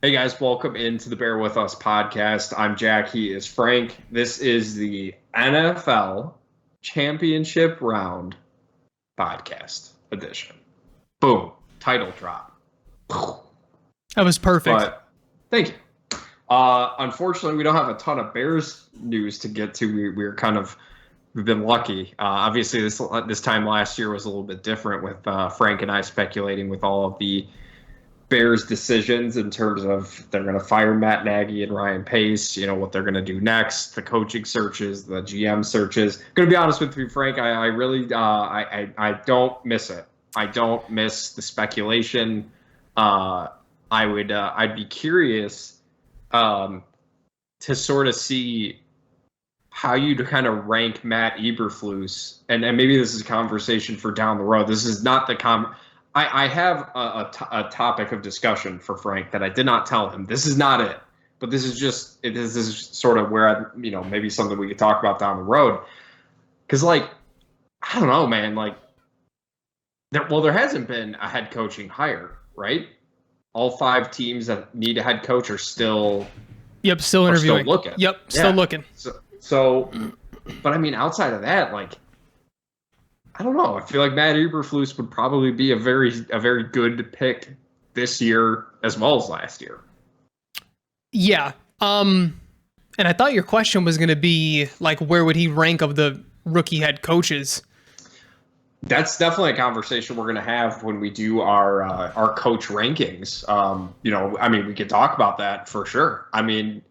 Hey guys, welcome into the Bear With Us podcast. I'm Jack. He is Frank. This is the NFL Championship Round podcast edition. Boom. Title drop. That was perfect. But thank you. Unfortunately, we don't have a ton of Bears news to get to. We've been lucky. Obviously, this time last year was a little bit different with Frank and I speculating with all of the Bears decisions in terms of they're going to fire Matt Nagy and Ryan Pace, what they're going to do next, the coaching searches, the GM searches. Going to be honest with you, Frank, I really I don't miss it. I don't miss the speculation. I'd be curious to sort of see how you'd kind of rank Matt Eberflus, and maybe this is a conversation for down the road. This is not the I have a topic of discussion for Frank that I did not tell him. This is not it, but this is sort of where maybe something we could talk about down the road. Because I don't know, man. There hasn't been a head coaching hire, right? All 5 teams that need a head coach are still still interviewing. Still looking. Still looking. So, but I mean, outside of that, I don't know. I feel like Matt Eberflus would probably be a very good pick this year as well as last year. Yeah. And I thought your question was going to be where would he rank of the rookie head coaches? That's definitely a conversation we're going to have when we do our coach rankings. We could talk about that for sure. I mean,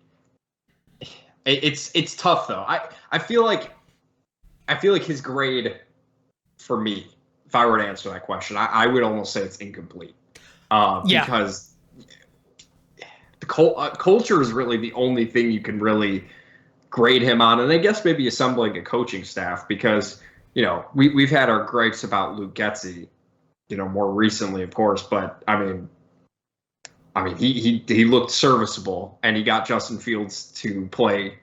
it's tough though. I feel like his grade, for me, if I were to answer that question, I would almost say it's incomplete. Because the culture is really the only thing you can really grade him on. And I guess maybe assembling a coaching staff because, we've had our gripes about Luke Getsy, more recently, of course. But, I mean, he looked serviceable, and he got Justin Fields to play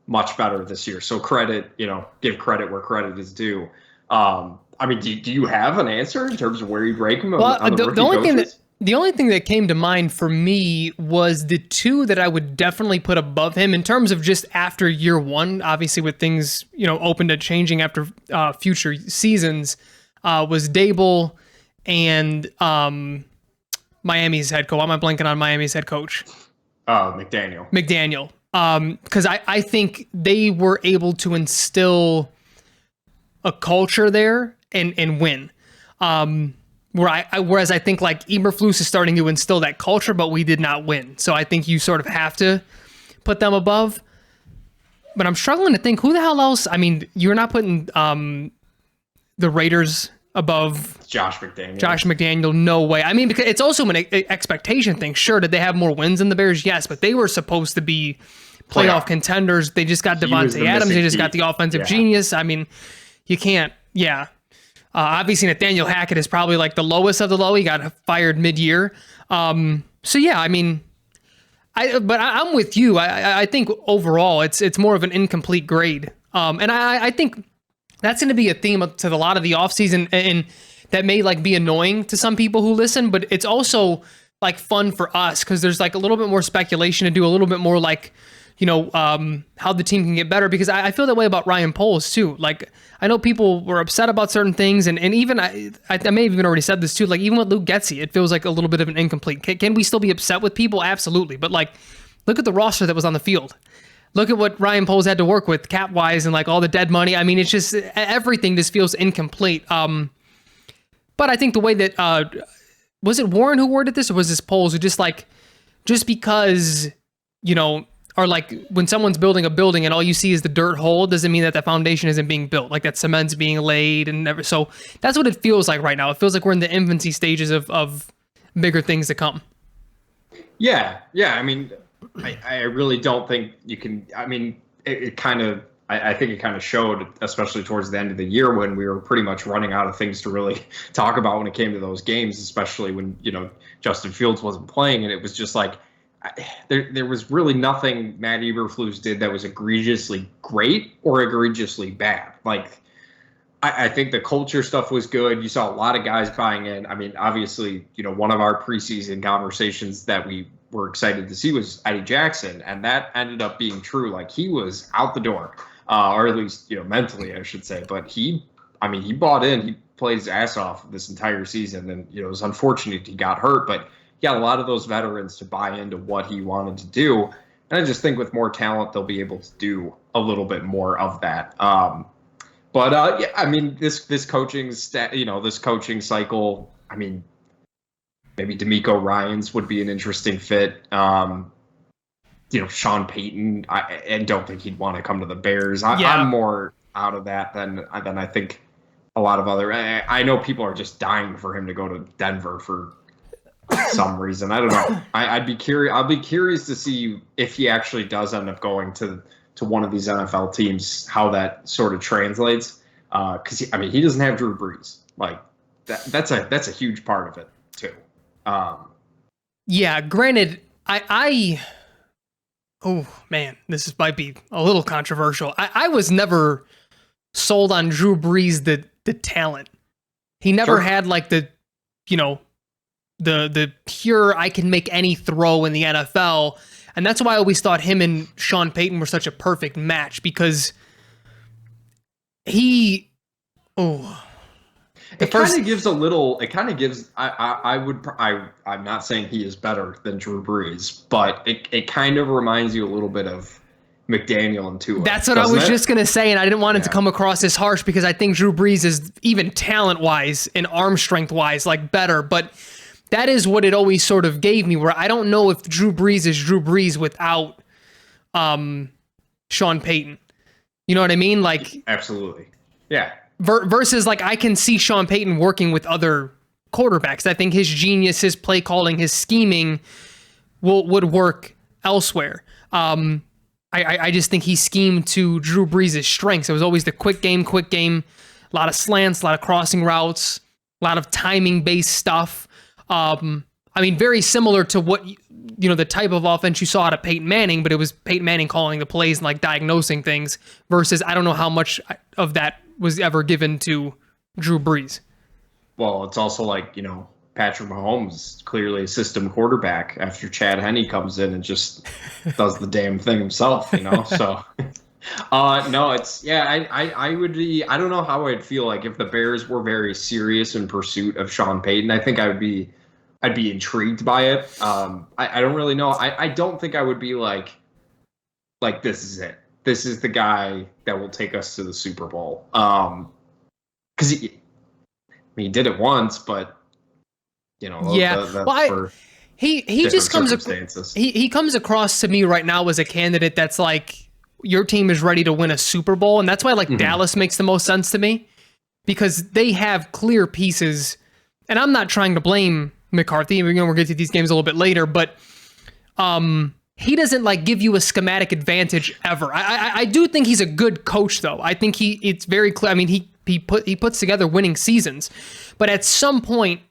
much better this year. So give credit where credit is due. Do you have an answer in terms of where you'd rank him? Well, the only thing that came to mind for me was the 2 that I would definitely put above him in terms of just after year 1, obviously with things, open to changing after future seasons, was Dable and Miami's head coach. Why am I blanking on Miami's head coach? McDaniel. Because I think they were able to instill a culture there and win. Whereas I think Eberflus is starting to instill that culture, but we did not win. So I think you sort of have to put them above. But I'm struggling to think who the hell else. I mean, you're not putting the Raiders above Josh McDaniel. Josh McDaniel, no way. I mean, because it's also an expectation thing. Sure, did they have more wins than the Bears? Yes, but they were supposed to be playoff contenders. They just got Devontae Adams. They just got the offensive genius. I mean, you can't. Yeah. Obviously, Nathaniel Hackett is probably the lowest of the low. He got fired mid-year. So yeah, I mean, I'm with you. I think overall it's more of an incomplete grade. And I think that's going to be a theme to a lot of the offseason, and that may be annoying to some people who listen, but it's also fun for us because there's a little bit more speculation to do, a little bit more how the team can get better, because I feel that way about Ryan Poles too. I know people were upset about certain things, and even I may have even already said this too. Even with Luke Getsy, it feels like a little bit of an incomplete. Can we still be upset with people? Absolutely. But look at the roster that was on the field. Look at what Ryan Poles had to work with cap wise and all the dead money. I mean, it's just everything just feels incomplete. But I think the way that was it Warren who worded this, or was this Poles who just because or when someone's building a building and all you see is the dirt hole, doesn't mean that the foundation isn't being built, that cement's being laid and never. So that's what it feels like right now. It feels like we're in the infancy stages of bigger things to come. Yeah. I mean, I really don't think you can. I mean, I think it kind of showed, especially towards the end of the year when we were pretty much running out of things to really talk about when it came to those games, especially when, Justin Fields wasn't playing. And it was just there was really nothing Matt Eberflus did that was egregiously great or egregiously bad. I think the culture stuff was good. You saw a lot of guys buying in. I mean, obviously, one of our preseason conversations that we were excited to see was Eddie Jackson, and that ended up being true. Like, he was out the door, or at least, mentally, I should say. But he bought in. He played his ass off this entire season, and it was unfortunate he got hurt, but he got a lot of those veterans to buy into what he wanted to do. And I just think with more talent, they'll be able to do a little bit more of that. This coaching this coaching cycle, maybe D'Amico Ryans would be an interesting fit. Sean Payton, I don't think he'd want to come to the Bears. I'm more out of that than I think a lot of other. I know people are just dying for him to go to Denver for some reason. I don't know. I'd be curious. I'll be curious to see if he actually does end up going to one of these NFL teams, how that sort of translates. Because he doesn't have Drew Brees. Like that's a huge part of it too. Granted, oh man, this might be a little controversial. I was never sold on Drew Brees the talent. He never had like the pure I can make any throw in the NFL, and that's why I always thought him and Sean Payton were such a perfect match, because I'm not saying he is better than Drew Brees, but it kind of reminds you a little bit of McDaniel and Tua. That's what I was just going to say, and I didn't want it to come across as harsh, because I think Drew Brees is, even talent-wise and arm strength-wise, like better, but that is what it always sort of gave me, where I don't know if Drew Brees is Drew Brees without Sean Payton. You know what I mean? Like, absolutely. Yeah. Versus, like, I can see Sean Payton working with other quarterbacks. I think his genius, his play calling, his scheming would work elsewhere. I just think he schemed to Drew Brees' strengths. It was always the quick game, a lot of slants, a lot of crossing routes, a lot of timing-based stuff. Very similar to what, the type of offense you saw out of Peyton Manning, but it was Peyton Manning calling the plays and, like, diagnosing things, versus I don't know how much of that was ever given to Drew Brees. Well, it's also like, Patrick Mahomes, clearly a system quarterback after Chad Henne comes in and just does the damn thing himself, so no, it's, I would be, I don't know how I'd feel like if the Bears were very serious in pursuit of Sean Payton. I think I'd be intrigued by it. I don't really know. I don't think I would be like this is it. This is the guy that will take us to the Super Bowl. Because he did it once, but he just comes across to me right now as a candidate that's like, your team is ready to win a Super Bowl, and that's why Dallas makes the most sense to me, because they have clear pieces. And I'm not trying to blame McCarthy. We're gonna get to these games a little bit later, but he doesn't give you a schematic advantage ever. I do think he's a good coach, though. I think it's very clear. He puts together winning seasons, but at some point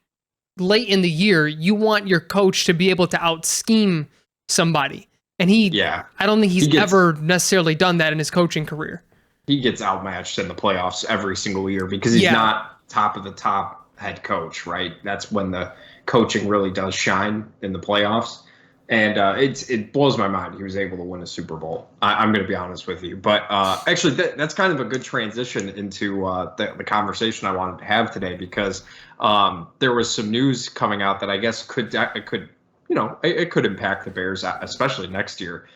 late in the year, you want your coach to be able to out-scheme somebody. And I don't think he's ever necessarily done that in his coaching career. He gets outmatched in the playoffs every single year because he's not top of the top head coach, right? That's when the coaching really does shine in the playoffs. And it blows my mind he was able to win a Super Bowl. I'm going to be honest with you. But actually, that's kind of a good transition into the conversation I wanted to have today, because there was some news coming out that I guess could impact the Bears, especially next year,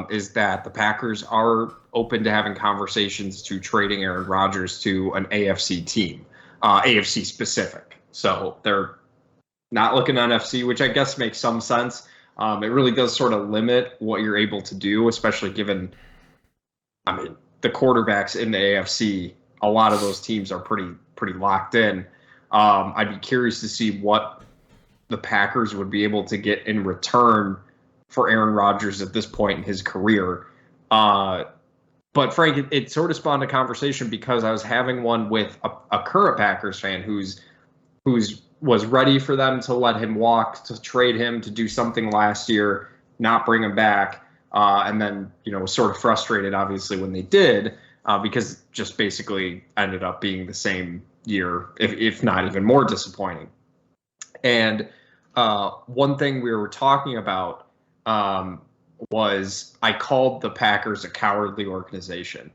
is that the Packers are open to having conversations to trading Aaron Rodgers to an AFC team, AFC specific. So they're not looking at NFC, which I guess makes some sense. It really does sort of limit what you're able to do, especially given, the quarterbacks in the AFC, a lot of those teams are pretty locked in. I'd be curious to see what the Packers would be able to get in return for Aaron Rodgers at this point in his career. But Frank, it sort of spawned a conversation because I was having one with a current Packers fan who's was ready for them to let him walk, to trade him, to do something last year, not bring him back. And then, was sort of frustrated, obviously, when they did, because it just basically ended up being the same year, if not even more disappointing. And one thing we were talking about was I called the Packers a cowardly organization.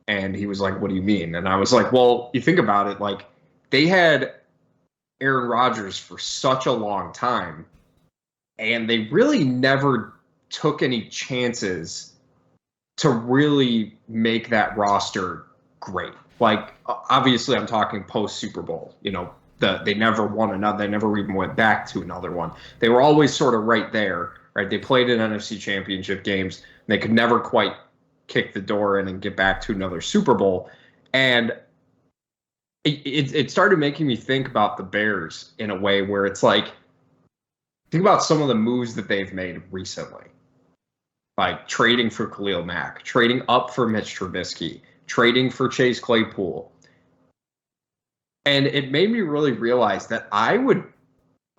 And he was like, what do you mean? And I was like, well, you think about it, like they had Aaron Rodgers for such a long time, and they really never took any chances to really make that roster great. Like, obviously, I'm talking post Super Bowl. You know, they never won another. They never even went back to another one. They were always sort of right there, right? They played in NFC Championship games. And they could never quite kick the door in and get back to another Super Bowl. And it started making me think about the Bears in a way where it's like, think about some of the moves that they've made recently. Like trading for Khalil Mack, trading up for Mitch Trubisky, trading for Chase Claypool. And it made me really realize that I would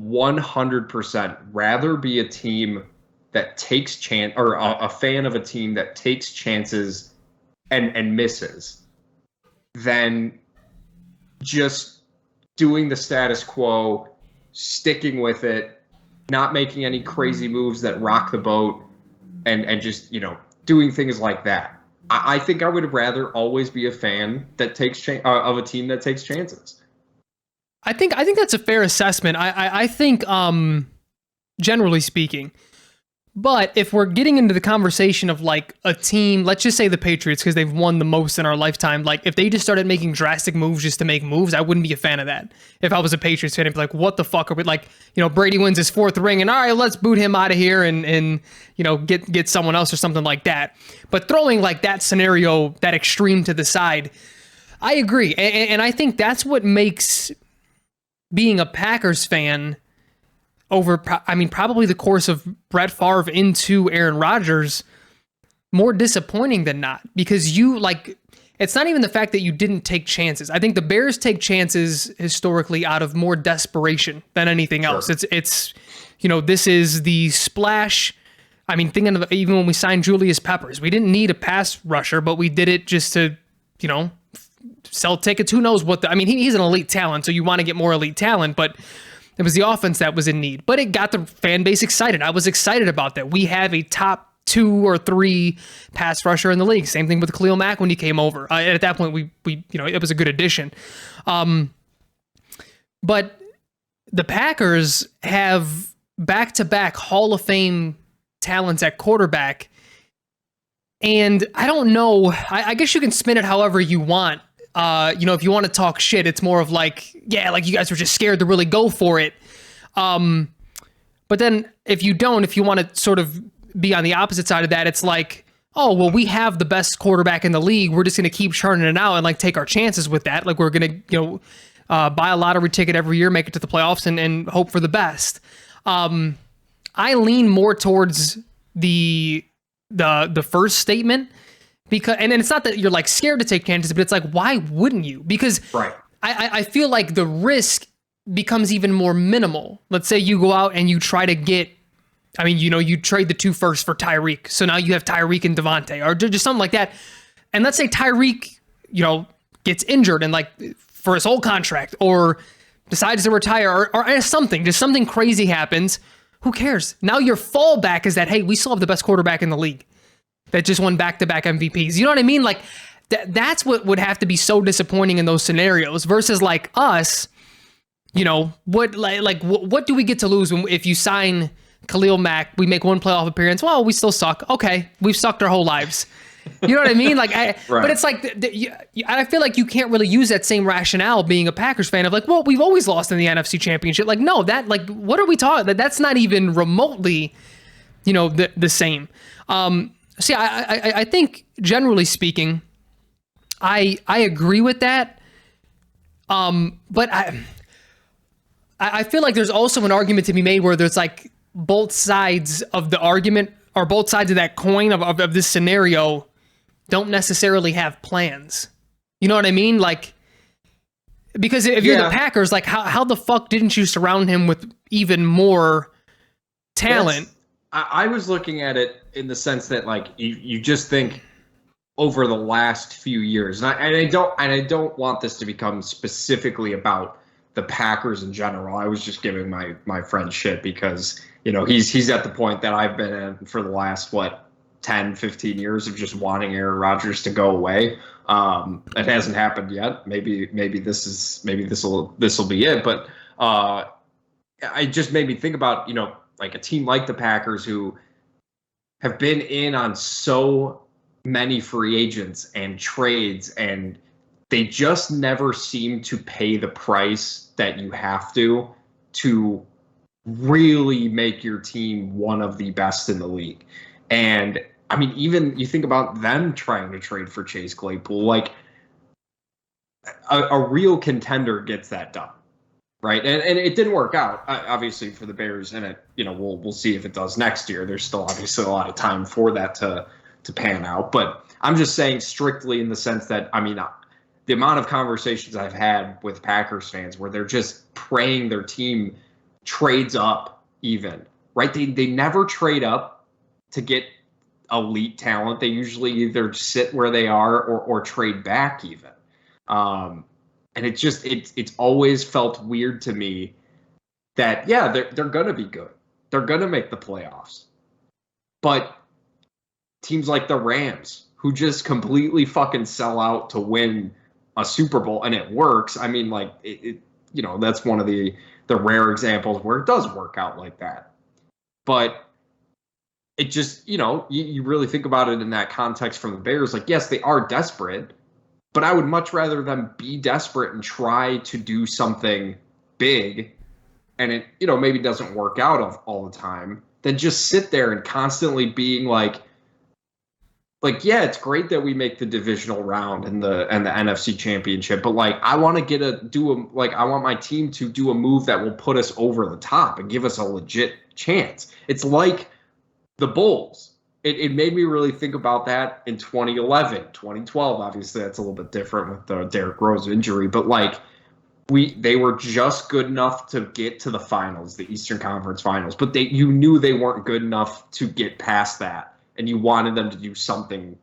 100% rather be a team that takes chance, or a fan of a team that takes chances and misses, than just doing the status quo, sticking with it, not making any crazy moves that rock the boat, and just, you know, doing things like that. I think I would rather always be a fan that takes of a team that takes chances. I think that's a fair assessment. I think, generally speaking. But if we're getting into the conversation of like a team, let's just say the Patriots, because they've won the most in our lifetime. Like if they just started making drastic moves just to make moves, I wouldn't be a fan of that. If I was a Patriots fan, I'd be like, what the fuck are we, like, you know, Brady wins his 4th ring and all right, let's boot him out of here and you know, get someone else or something like that. But throwing like that scenario, that extreme to the side, I agree. And I think that's what makes being a Packers fan over, I mean, probably the course of Brett Favre into Aaron Rodgers, more disappointing than not. Because you, like, it's not even the fact that you didn't take chances. I think the Bears take chances historically out of more desperation than anything else. Sure. It's you know, this is the splash. I mean, thinking of even when we signed Julius Peppers, we didn't need a pass rusher, but we did it just to, you know, sell tickets. Who knows what I mean, he's an elite talent, so you want to get more elite talent, but it was the offense that was in need. But it got the fan base excited. I was excited about that. We have a top 2 or 3 pass rusher in the league. Same thing with Khalil Mack when he came over. At that point, we you know, it was a good addition. But the Packers have back-to-back Hall of Fame talents at quarterback. And I don't know, I guess you can spin it however you want. You know, if you want to talk shit, it's more of like, yeah, like you guys were just scared to really go for it. But then if you want to sort of be on the opposite side of that, it's like, oh, well, we have the best quarterback in the league. We're just going to keep churning it out and like take our chances with that. Like we're going to, you know, buy a lottery ticket every year, make it to the playoffs and hope for the best. I lean more towards the first statement. Because, and it's not that you're like scared to take chances, but it's like, why wouldn't you? Because right. I feel like the risk becomes even more minimal. Let's say you go out and you try to get, I mean, you know, you trade the 2 firsts for Tyreek. So now you have Tyreek and Devontae or just something like that. And let's say Tyreek, you know, gets injured and like for his whole contract or decides to retire or something, just something crazy happens. Who cares? Now your fallback is that, hey, we still have the best quarterback in the league that just won back-to-back MVPs. You know what I mean? Like that's what would have to be so disappointing in those scenarios versus like us, you know, what do we get to lose if you sign Khalil Mack, we make 1 playoff appearance? Well, we still suck. Okay. We've sucked our whole lives. You know what I mean? Like, right. But it's like, I feel like you can't really use that same rationale being a Packers fan of like, well, we've always lost in the NFC Championship. Like, no, that, like, what are we talking? That's not even remotely, you know, the same. So yeah, I think generally speaking, I agree with that. But I feel like there's also an argument to be made where there's like both sides of the argument or both sides of that coin of this scenario don't necessarily have plans. You know what I mean? Like, because if you're the Packers, like how the fuck didn't you surround him with even more talent? I was looking at it in the sense that like you just think over the last few years, and I don't want this to become specifically about the Packers in general. I was just giving my friend shit because, he's at the point that I've been in for the last, 10, 15 years of just wanting Aaron Rodgers to go away. It hasn't happened yet. Maybe this will be it. But it just made me think about, like a team like the Packers who have been in on so many free agents and trades, and they just never seem to pay the price that you have to really make your team one of the best in the league. And I mean, even you think about them trying to trade for Chase Claypool, like a real contender gets that done, right? And it didn't work out, obviously, for the Bears, and we'll see if it does next year. There's still obviously a lot of time for that to pan out. But I'm just saying strictly in the sense that, I mean, the amount of conversations I've had with Packers fans where they're just praying their team trades up even, right? They never trade up to get elite talent. They usually either sit where they are or trade back even. And it's always felt weird to me that, yeah, they're going to be good. They're going to make the playoffs. But teams like the Rams, who just completely fucking sell out to win a Super Bowl, and it works. I mean, like, that's one of the rare examples where it does work out like that. But it just, you really think about it in that context from the Bears. Like, yes, they are desperate, but I would much rather them be desperate and try to do something big, and it, maybe doesn't work out all the time, than just sit there and constantly being like, yeah, it's great that we make the divisional round and the NFC Championship, but like I want to I want my team to do a move that will put us over the top and give us a legit chance. It's like the Bulls. It made me really think about that in 2011, 2012. Obviously, that's a little bit different with the Derrick Rose injury, but like they were just good enough to get to the finals, the Eastern Conference Finals, but you knew they weren't good enough to get past that. And you wanted them to do something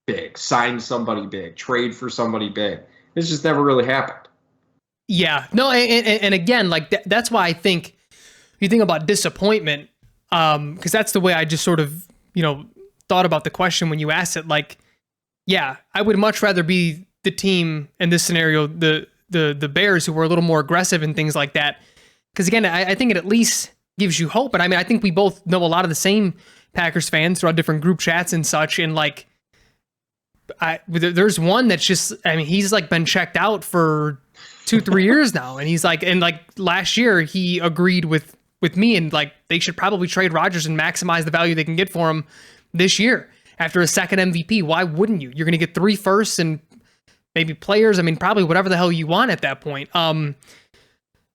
big, sign somebody big, trade for somebody big. It's just never really happened. Yeah, no, and again, like that's why I think you think about disappointment, because that's the way I just sort of, thought about the question when you asked it. Like, yeah, I would much rather be the team in this scenario, the Bears, who were a little more aggressive and things like that. Because again, I think it at least gives you hope. And I mean, I think we both know a lot of the same Packers fans throughout different group chats and such, and like there's one that's just, I mean, he's like been checked out for 2-3 years now, and he's like, and like last year he agreed with me, and like they should probably trade Rodgers and maximize the value they can get for him this year after a second MVP. Why wouldn't you? You're going to get 3 firsts and maybe players. I mean, probably whatever the hell you want at that point.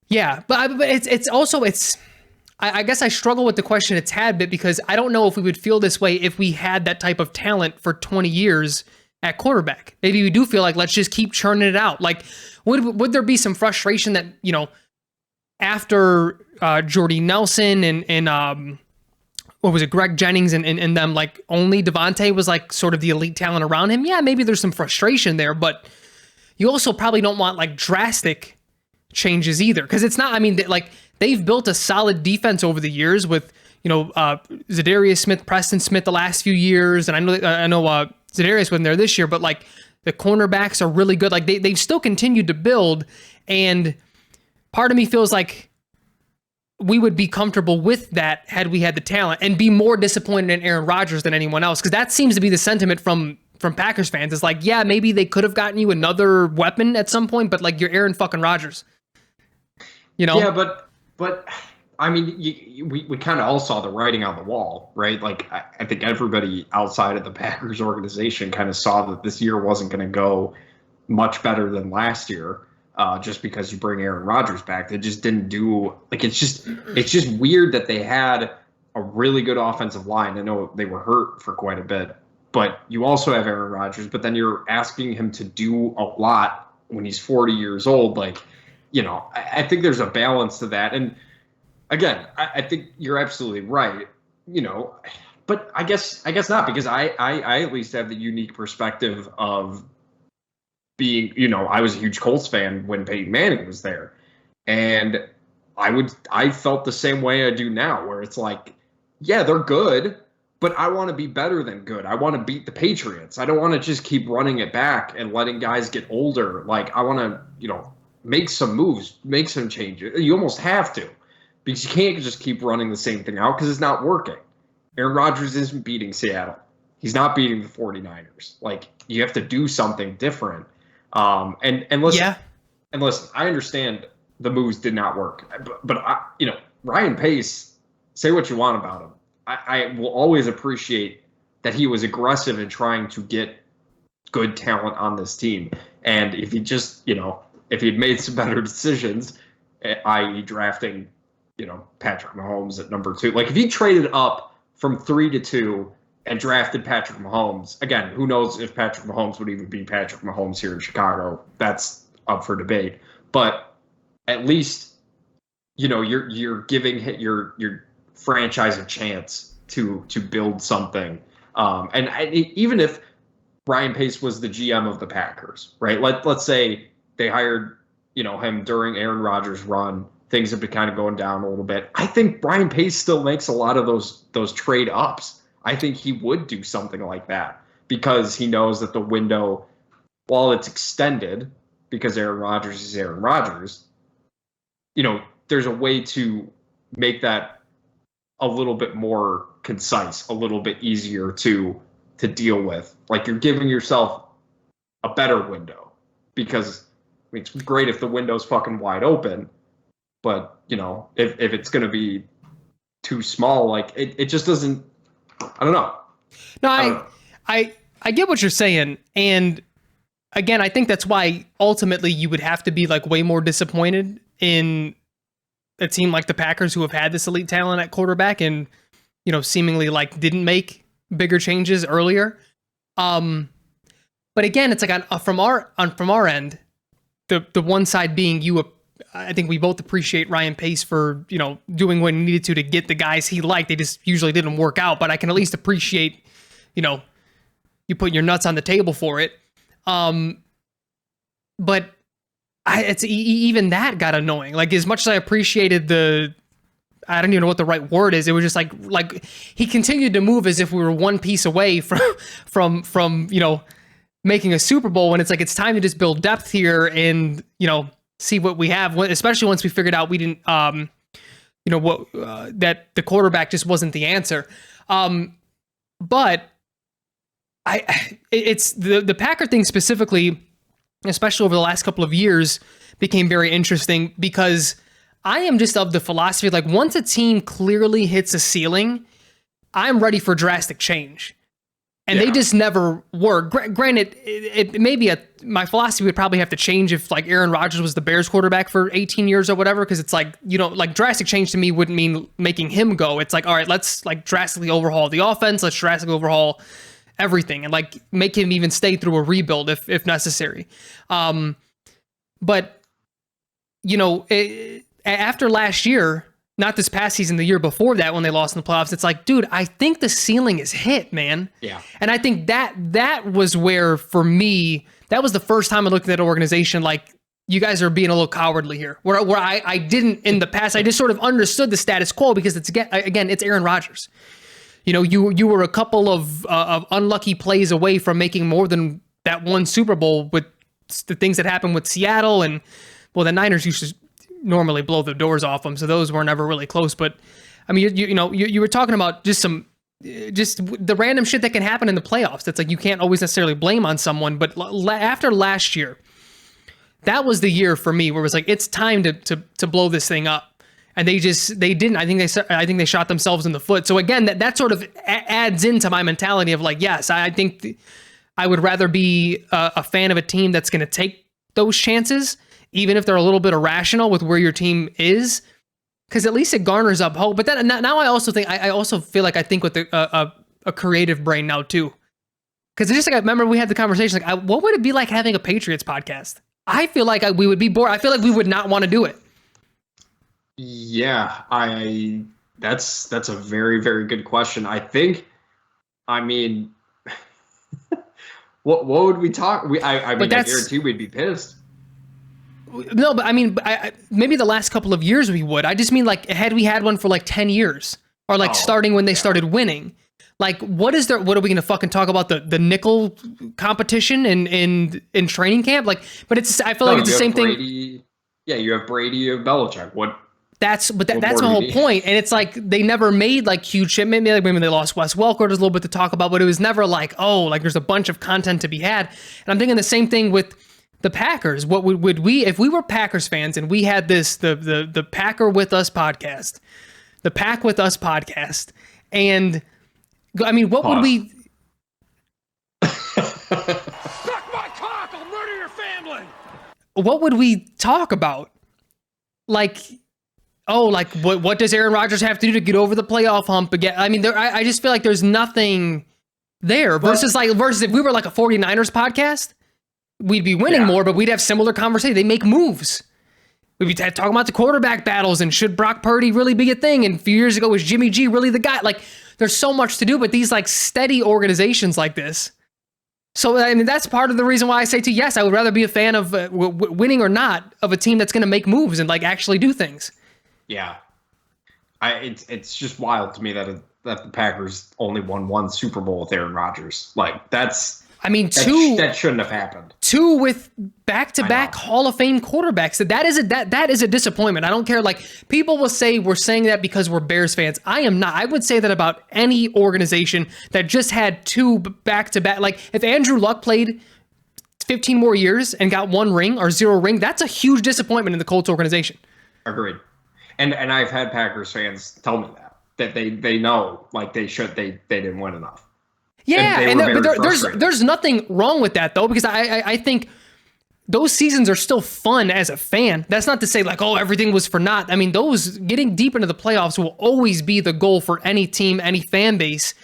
Yeah, but it's also I guess I struggle with the question a tad bit, because I don't know if we would feel this way if we had that type of talent for 20 years at quarterback. Maybe we do feel like, let's just keep churning it out. Like, would there be some frustration that, after Jordy Nelson and what was it, Greg Jennings and them, like only Devontae was like sort of the elite talent around him? Yeah, maybe there's some frustration there, but you also probably don't want like drastic changes either. Because it's not, I mean, like, they've built a solid defense over the years with, Zadarius Smith, Preston Smith the last few years. And I know Zadarius wasn't there this year, but like the cornerbacks are really good. Like they've still continued to build. And part of me feels like we would be comfortable with that had we had the talent, and be more disappointed in Aaron Rodgers than anyone else. Because that seems to be the sentiment from Packers fans. It's like, yeah, maybe they could have gotten you another weapon at some point, but like, you're Aaron fucking Rodgers. Yeah, but I mean, we kind of all saw the writing on the wall, right? Like, I think everybody outside of the Packers organization kind of saw that this year wasn't going to go much better than last year, just because you bring Aaron Rodgers back. They just didn't do, like, it's just weird that they had a really good offensive line. I know they were hurt for quite a bit, but you also have Aaron Rodgers, but then you're asking him to do a lot when he's 40 years old. Like, I think there's a balance to that. And again, I think you're absolutely right, but I guess not, because I at least have the unique perspective of being, I was a huge Colts fan when Peyton Manning was there. And I felt the same way I do now, where it's like, yeah, they're good, but I want to be better than good. I want to beat the Patriots. I don't want to just keep running it back and letting guys get older. Like, I want to, make some moves, make some changes. You almost have to, because you can't just keep running the same thing out because it's not working. Aaron Rodgers isn't beating Seattle. He's not beating the 49ers. Like, you have to do something different. And listen, I understand the moves did not work, but Ryan Pace, say what you want about him. I will always appreciate that he was aggressive in trying to get good talent on this team. And if he just, if he'd made some better decisions, i.e. drafting, Patrick Mahomes at number 2, like if he traded up from 3 to 2 and drafted Patrick Mahomes, again, who knows if Patrick Mahomes would even be Patrick Mahomes here in Chicago. That's up for debate. But at least, you're giving your franchise a chance to build something. Even if Ryan Pace was the GM of the Packers, right? Let's say they hired, him during Aaron Rodgers' run. Things have been kind of going down a little bit. I think Ryan Pace still makes a lot of those trade ups. I think he would do something like that because he knows that the window, while it's extended, because Aaron Rodgers is Aaron Rodgers, there's a way to make that a little bit more concise, a little bit easier to deal with. Like, you're giving yourself a better window, because it's great if the window's fucking wide open, but if it's going to be too small, like it just doesn't. I don't know. No, I get what you're saying, and again, I think that's why ultimately you would have to be like way more disappointed in a team like the Packers, who have had this elite talent at quarterback and, seemingly like didn't make bigger changes earlier. But again, it's like from our end, the one side being I think we both appreciate Ryan Pace for, doing what he needed to get the guys he liked. They just usually didn't work out, but I can at least appreciate, you put your nuts on the table for it. But it's even that got annoying. Like, as much as I appreciated I don't even know what the right word is. It was just like he continued to move as if we were one piece away from making a Super Bowl, when it's like, it's time to just build depth here and, see what we have, especially once we figured out we didn't, that the quarterback just wasn't the answer. But it's the Packer thing specifically, especially over the last couple of years, became very interesting, because I am just of the philosophy, like, once a team clearly hits a ceiling, I'm ready for drastic change. And they just never were. Granted, it may be my philosophy would probably have to change if, like, Aaron Rodgers was the Bears quarterback for 18 years or whatever, because it's like, like, drastic change to me wouldn't mean making him go. It's like, all right, let's like drastically overhaul the offense. Let's drastically overhaul everything and like make him even stay through a rebuild if necessary. But after last year, not this past season, the year before that, when they lost in the playoffs, it's like, dude, I think the ceiling is hit, man. Yeah. And I think that was where, for me, that was the first time I looked at that organization like, you guys are being a little cowardly here. Where I didn't in the past, I just sort of understood the status quo, because it's Aaron Rodgers. You were a couple of unlucky plays away from making more than that one Super Bowl with the things that happened with Seattle, and the Niners used to normally blow the doors off them, so those were never really close. But I mean, you were talking about just the random shit that can happen in the playoffs. That's like, you can't always necessarily blame on someone. But after last year, that was the year for me where it was like, it's time to blow this thing up, and they didn't. I think they shot themselves in the foot. So again, that sort of adds into my mentality of like, yes, I think I would rather be a fan of a team that's going to take those chances, even if they're a little bit irrational with where your team is, because at least it garners up hope. But then now I also feel like I think with a creative brain now too, because it's just like, I remember we had the conversation like, what would it be like having a Patriots podcast? I feel like we would be bored. I feel like we would not want to do it. Yeah, that's a very, very good question. I mean, what would we talk? I guarantee we'd be pissed. No, but I mean, maybe the last couple of years we would. I just mean like had we had one for like 10 years or like starting when they started winning. Like, what are we going to fucking talk about the nickel competition in training camp? Like, but I feel like it's the same thing. Yeah, you have Brady, you have Belichick. That's my whole point. And it's like they never made like huge shit. Maybe they lost Wes Welker. There's a little bit to talk about, but it was never like, oh, like there's a bunch of content to be had. And I'm thinking the same thing with the Packers. What would we, if we were Packers fans and we had this, the Packer with Us podcast, the Pack with Us podcast, and I mean, what would we? Suck my cock! I'll murder your family. What would we talk about? Like, what does Aaron Rodgers have to do to get over the playoff hump again? I mean, I just feel like there's nothing there versus if we were like a 49ers podcast, we'd be winning more, but we'd have similar conversation. They make moves. We'd be talking about the quarterback battles and should Brock Purdy really be a thing? And a few years ago, was Jimmy G really the guy? Like, there's so much to do, but these like steady organizations like this. So, I mean, that's part of the reason why I say yes, I would rather be a fan of winning or not of a team that's going to make moves and like actually do things. Yeah. It's just wild to me that the Packers only won one Super Bowl with Aaron Rodgers. Like that shouldn't have happened. 2 with back-to-back Hall of Fame quarterbacks. That is a disappointment. I don't care. Like, people will say we're saying that because we're Bears fans. I am not. I would say that about any organization that just had 2 back-to-back. Like, if Andrew Luck played 15 more years and got 1 ring or 0 ring, that's a huge disappointment in the Colts organization. Agreed. And I've had Packers fans tell me that they know like they didn't win enough. Yeah, but there's nothing wrong with that though, because I think those seasons are still fun as a fan. That's not to say like, oh, everything was for naught. I mean, those getting deep into the playoffs will always be the goal for any team, any fan base.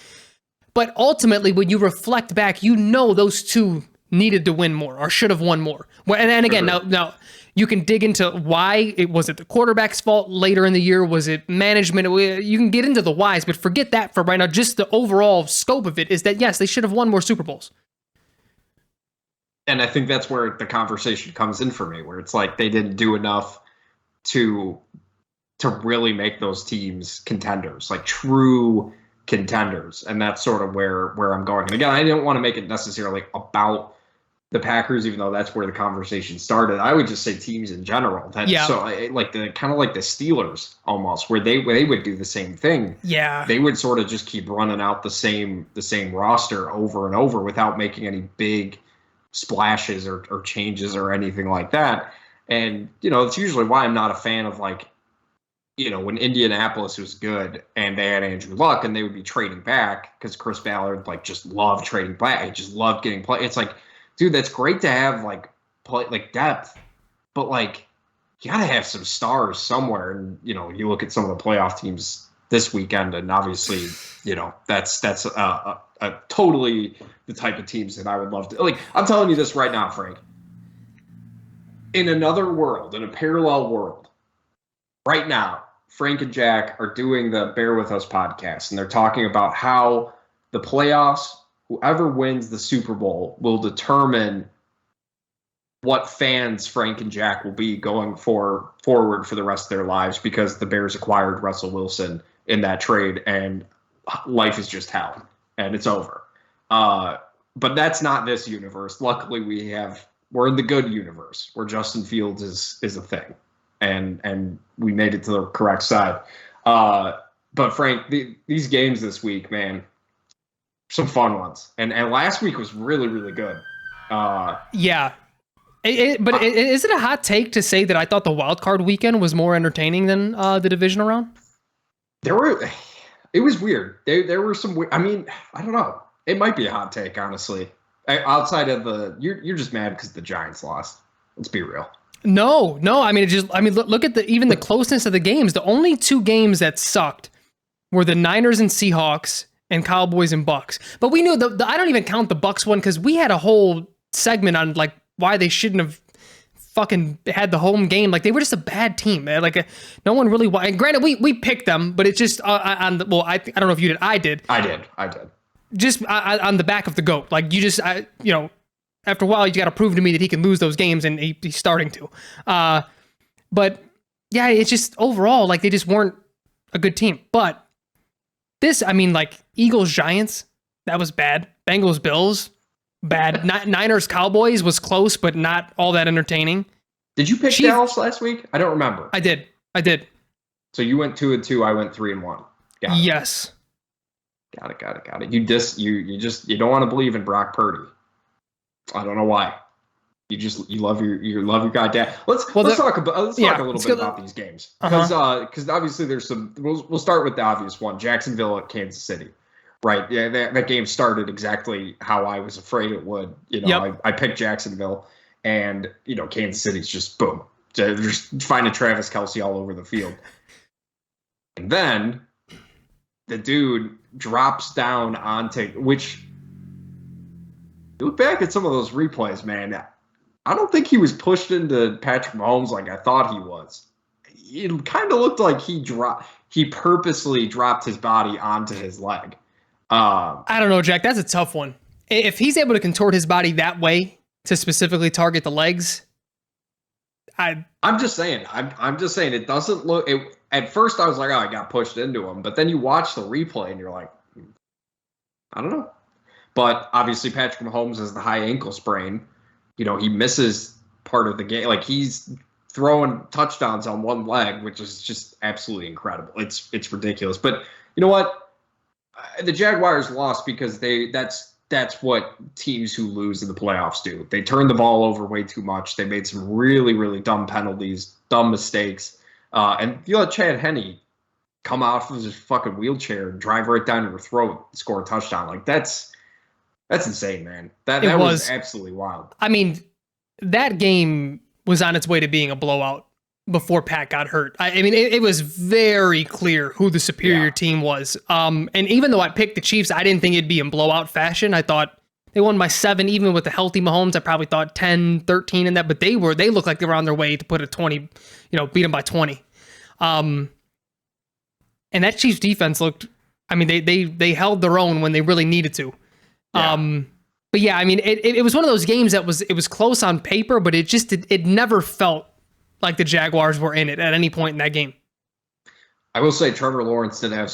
But ultimately, when you reflect back, you know those 2 needed to win more or should have won more. And again, now you can dig into why. Was it the quarterback's fault later in the year? Was it management? You can get into the whys, but forget that for right now. Just the overall scope of it is that, yes, they should have won more Super Bowls. And I think that's where the conversation comes in for me, where it's like they didn't do enough to really make those teams contenders, like true contenders. And that's sort of where I'm going. And again, I didn't want to make it necessarily about the Packers, even though that's where the conversation started. I would just say teams in general. So like the kind of like the Steelers almost, where they would do the same thing. Yeah, they would sort of just keep running out the same roster over and over without making any big splashes or changes or anything like that. And it's usually why I'm not a fan of like, when Indianapolis was good and they had Andrew Luck and they would be trading back because Chris Ballard like just loved trading back. He just loved getting play. It's like, dude, that's great to have like depth, but like you gotta have some stars somewhere. And you look at some of the playoff teams this weekend, and obviously, that's a totally the type of teams that I would love to. Like, I'm telling you this right now, Frank. In another world, in a parallel world, right now, Frank and Jack are doing the Bear With Us podcast, and they're talking about how the playoffs, whoever wins the Super Bowl will determine what fans Frank and Jack will be going forward for the rest of their lives, because the Bears acquired Russell Wilson in that trade and life is just hell and it's over. But that's not this universe. Luckily, we're in the good universe where Justin Fields is a thing, and we made it to the correct side. But Frank, these games this week, man, some fun ones. And last week was really, really good. Yeah. But is it a hot take to say that I thought the wild card weekend was more entertaining than the divisional round? It was weird. There were some weird, I mean, I don't know. It might be a hot take, honestly. Outside of you're just mad because the Giants lost. Let's be real. No. I mean, look at even the closeness of the games. The only 2 games that sucked were the Niners and Seahawks and Cowboys and Bucks. But we knew I don't even count the Bucks one because we had a whole segment on like why they shouldn't have fucking had the home game. Like, they were just a bad team, man. Like, no one really. And granted, we picked them, but it's just I don't know if you did. I did. I did. Just on the back of the goat. Like, you just after a while, you got to prove to me that he can lose those games, and he's starting to. But yeah, it's just overall, like, they just weren't a good team. But this, I mean, like, Eagles, Giants, that was bad. Bengals, Bills, bad. Niners, Cowboys was close, but not all that entertaining. Did you pick Dallas last week? I don't remember. I did. So you went 2-2. I went 3-1. Yes. Got it. You don't want to believe in Brock Purdy. I don't know why. You love your goddamn. Let's talk a little bit about these games, because obviously there's some. We'll start with the obvious one: Jacksonville at Kansas City. Right? Yeah, that game started exactly how I was afraid it would. I picked Jacksonville, and Kansas City's just boom. They're just finding Travis Kelce all over the field, and then the dude drops down onto which. Look back at some of those replays, man. I don't think he was pushed into Patrick Mahomes like I thought he was. It kind of looked like he purposely dropped his body onto his leg. I don't know, Jack. That's a tough one. If he's able to contort his body that way to specifically target the legs, I'm just saying. I'm just saying it doesn't look. At first, I was like, oh, I got pushed into him. But then you watch the replay and you're like, I don't know. But obviously, Patrick Mahomes has the high ankle sprain. He misses part of the game. Like, he's throwing touchdowns on one leg, which is just absolutely incredible. It's ridiculous. But you know what? The Jaguars lost because that's what teams who lose in the playoffs do. They turn the ball over way too much. They made some really, really dumb penalties, dumb mistakes. And you let Chad Henne come off of his fucking wheelchair and drive right down your throat and score a touchdown. Like, that's insane, man. That was absolutely wild. I mean, that game was on its way to being a blowout before Pat got hurt. I mean, it was very clear who the superior team was. And even though I picked the Chiefs, I didn't think it'd be in blowout fashion. I thought they won by 7, even with the healthy Mahomes. I probably thought 10, 13 in that, but they looked like they were on their way to put a 20, beat them by 20. And that Chiefs defense looked, I mean, they held their own when they really needed to. Yeah. But yeah, I mean, it was one of those games that was close on paper, but it never felt like the Jaguars were in it at any point in that game. I will say Trevor Lawrence did have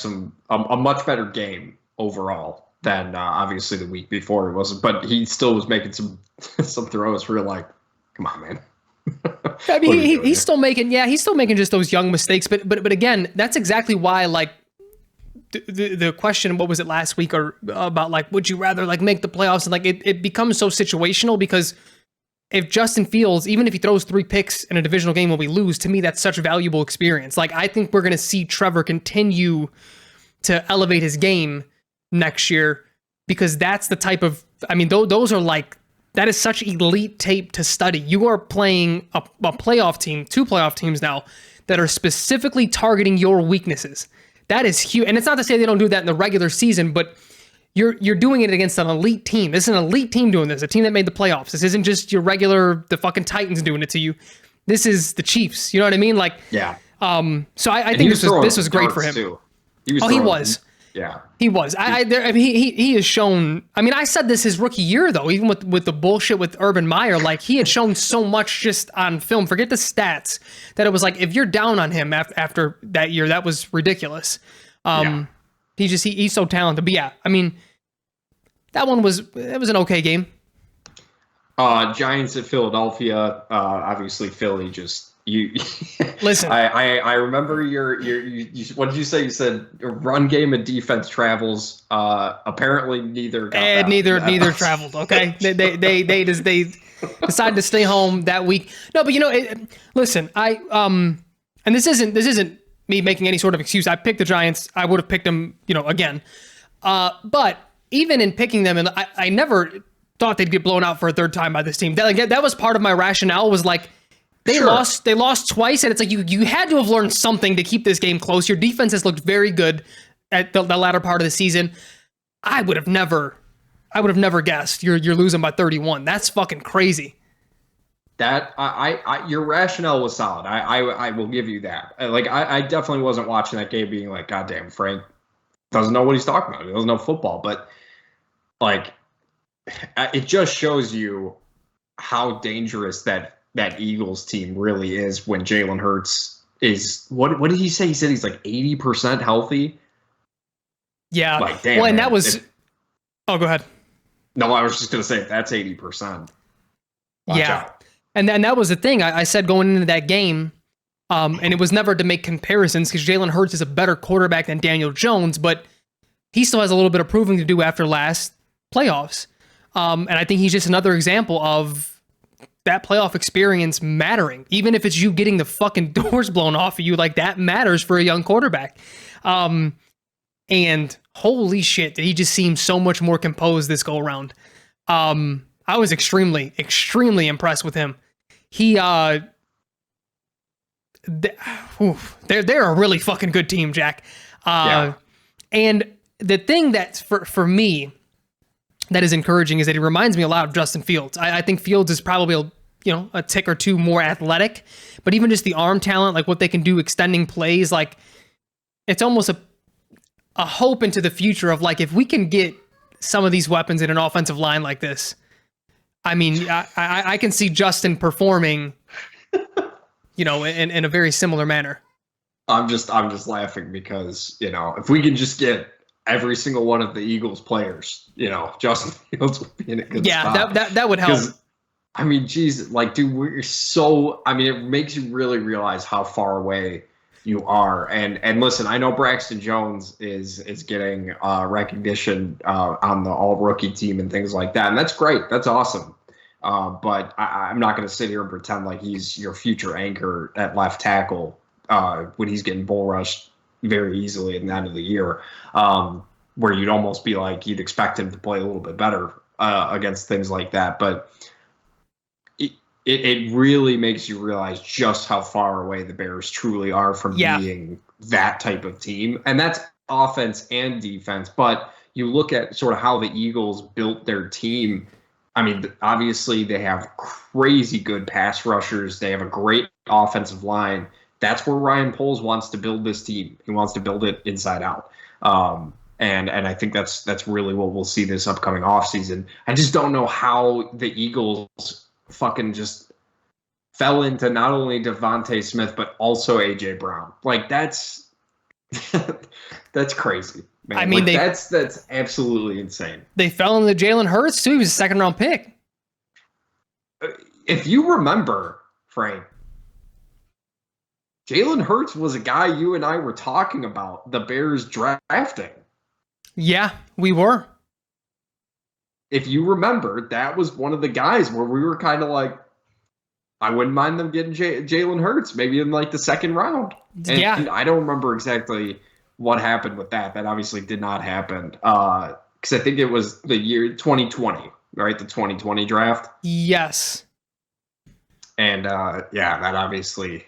a much better game overall than obviously the week before he wasn't, but he still was making some throws where you're like, come on, man. I mean, he's still making just those young mistakes, but again, that's exactly why, like, the question, what was it last week, or about, like, would you rather, like, make the playoffs? And, like, it becomes so situational, because if Justin Fields, even if he throws 3 picks in a divisional game when we lose, to me, that's such a valuable experience. Like, I think we're going to see Trevor continue to elevate his game next year, because that's the type of, I mean, those are like, that is such elite tape to study. You are playing a playoff team, 2 playoff teams now, that are specifically targeting your weaknesses. That is huge. And it's not to say they don't do that in the regular season, but you're doing it against an elite team. This is an elite team doing this, a team that made the playoffs. This isn't just your the fucking Titans doing it to you. This is the Chiefs. You know what I mean? Like, yeah. So I think this was great for him. Too. He was. Yeah, he was. I mean, he has shown. I mean, I said this his rookie year though. Even with the bullshit with Urban Meyer, like, he had shown so much just on film. Forget the stats. That it was like, if you're down on him after that year, that was ridiculous. He's so talented. But yeah, I mean, that was an okay game. Giants at Philadelphia. Obviously, Philly just. You listen. I remember your what did you say? You said run game and defense travels. Apparently neither got neither traveled. Okay, they decided to stay home that week. No, but listen, and this isn't me making any sort of excuse. I picked the Giants. I would have picked them, again. But even in picking them, and I never thought they'd get blown out for a third time by this team. That was part of my rationale. Was like. They lost twice, and it's like you had to have learned something to keep this game close. Your defense has looked very good at the latter part of the season. I would have never guessed you're losing by 31. That's fucking crazy. That your rationale was solid. I will give you that. I definitely wasn't watching that game being like, God damn, Frank doesn't know what he's talking about. He doesn't know football, but like, it just shows you how dangerous that Eagles team really is when Jalen Hurts is what did he say? He said he's like 80% healthy. Yeah. Like, damn. Well, and man, that was. Oh, go ahead. No, I was just gonna say if that's 80%. Yeah. Out. And that was the thing. I said going into that game, and it was never to make comparisons because Jalen Hurts is a better quarterback than Daniel Jones, but he still has a little bit of proving to do after last playoffs. And I think he's just another example of that playoff experience mattering. Even if it's you getting the fucking doors blown off of you, like that matters for a young quarterback. And holy shit, did he just seem so much more composed this go around. I was extremely, extremely impressed with him. He, they're a really fucking good team, Jack. And the thing that's for me that is encouraging is that he reminds me a lot of Justin Fields. I think Fields is probably a tick or two more athletic, but even just the arm talent, like what they can do extending plays, like it's almost a hope into the future of like, if we can get some of these weapons in an offensive line like this, I mean, I can see Justin performing, in a very similar manner. I'm just laughing because, if we can just get every single one of the Eagles players, Justin Fields would be in a good spot. Yeah, that would help. I mean, geez, like, dude, it makes you really realize how far away you are. And listen, I know Braxton Jones is getting recognition on the all-rookie team and things like that, and that's great. That's awesome. But I'm not going to sit here and pretend like he's your future anchor at left tackle when he's getting bull rushed very easily at the end of the year, where you'd almost be like you'd expect him to play a little bit better against things like that. But it really makes you realize just how far away the Bears truly are from being that type of team. And that's offense and defense. But you look at sort of how the Eagles built their team. I mean, obviously they have crazy good pass rushers. They have a great offensive line. That's where Ryan Poles wants to build this team. He wants to build it inside out. And I think that's really what we'll see this upcoming offseason. I just don't know how the Eagles fucking just fell into not only Devontae Smith but also AJ Brown. Like that's crazy, man. I mean, that's absolutely insane. They fell into Jalen Hurts too. He was a second-round pick. If you remember, Frank, Jalen Hurts was a guy you and I were talking about the Bears drafting. Yeah, we were. If you remember, that was one of the guys where we were kind of like, I wouldn't mind them getting Jalen Hurts, maybe in like the second round. And I don't remember exactly what happened with that. That obviously did not happen. Because I think it was the year 2020, right? The 2020 draft. Yes. And that obviously,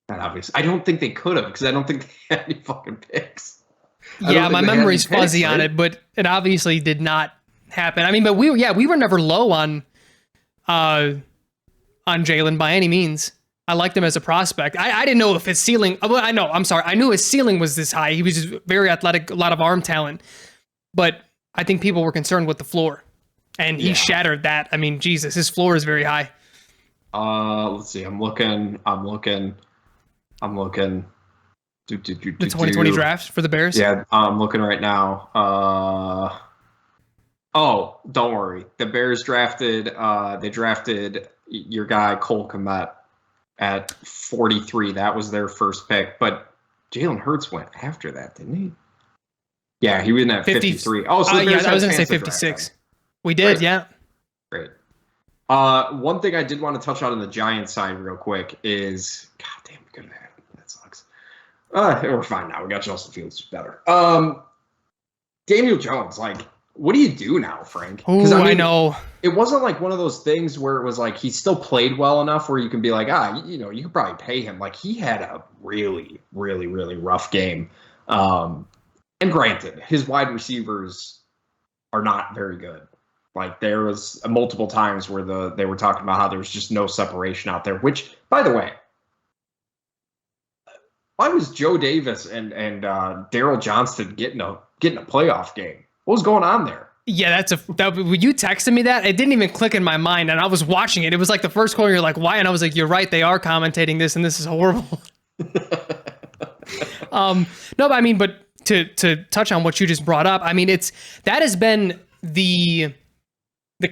I don't think they could have, because I don't think they had any fucking picks. Yeah, my memory's fuzzy on it, but it obviously did not happen. I mean, but we were never low on Jalen by any means. I liked him as a prospect. I didn't know if his ceiling. Well, I knew his ceiling was this high. He was just very athletic, a lot of arm talent. But I think people were concerned with the floor, and he shattered that. I mean, Jesus, his floor is very high. Let's see. I'm looking. The 2020 draft for the Bears? Yeah, I'm looking right now. Oh, don't worry. The Bears drafted your guy Cole Kmet at 43. That was their first pick. But Jalen Hurts went after that, didn't he? Yeah, he went at 53. Oh, so the Bears I was going to say 56. We did, yeah. Great. One thing I did want to touch on the Giants side real quick is, God damn, we could have had him. That sucks. We're fine now. We got Justin Fields better. Daniel Jones, like, what do you do now, Frank? Oh, I know. It wasn't like one of those things where it was like he still played well enough where you can be like, you could probably pay him. Like, he had a really, really, really rough game. And granted, his wide receivers are not very good. Like, there was multiple times where they were talking about how there was just no separation out there, which, by the way, why was Joe Davis and Daryl Johnston getting a playoff game? What was going on there? Yeah, when you texted me that, it didn't even click in my mind, and I was watching it. It was like the first quarter, you're like, why? And I was like, you're right, they are commentating this, and this is horrible. No, but I mean, but to touch on what you just brought up, I mean, that has been the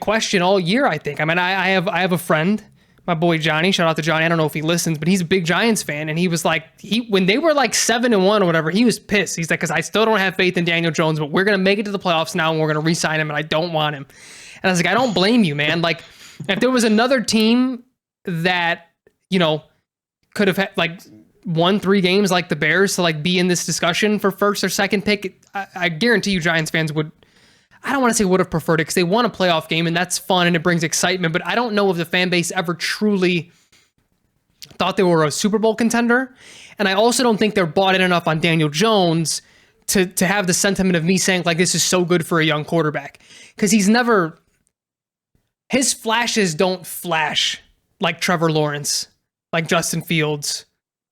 question all year, I think. I mean, I have a friend, my boy Johnny, shout out to Johnny. I don't know if he listens, but he's a big Giants fan. And he was like, when they were like 7-1 or whatever, he was pissed. He's like, because I still don't have faith in Daniel Jones, but we're going to make it to the playoffs now and we're going to re-sign him and I don't want him. And I was like, I don't blame you, man. Like, if there was another team that, could have had like won 3 games like the Bears to like be in this discussion for first or second pick, I guarantee you Giants fans would, I don't want to say would have preferred it because they won a playoff game and that's fun and it brings excitement, but I don't know if the fan base ever truly thought they were a Super Bowl contender. And I also don't think they're bought in enough on Daniel Jones to have the sentiment of me saying like, this is so good for a young quarterback. Because his flashes don't flash like Trevor Lawrence, like Justin Fields.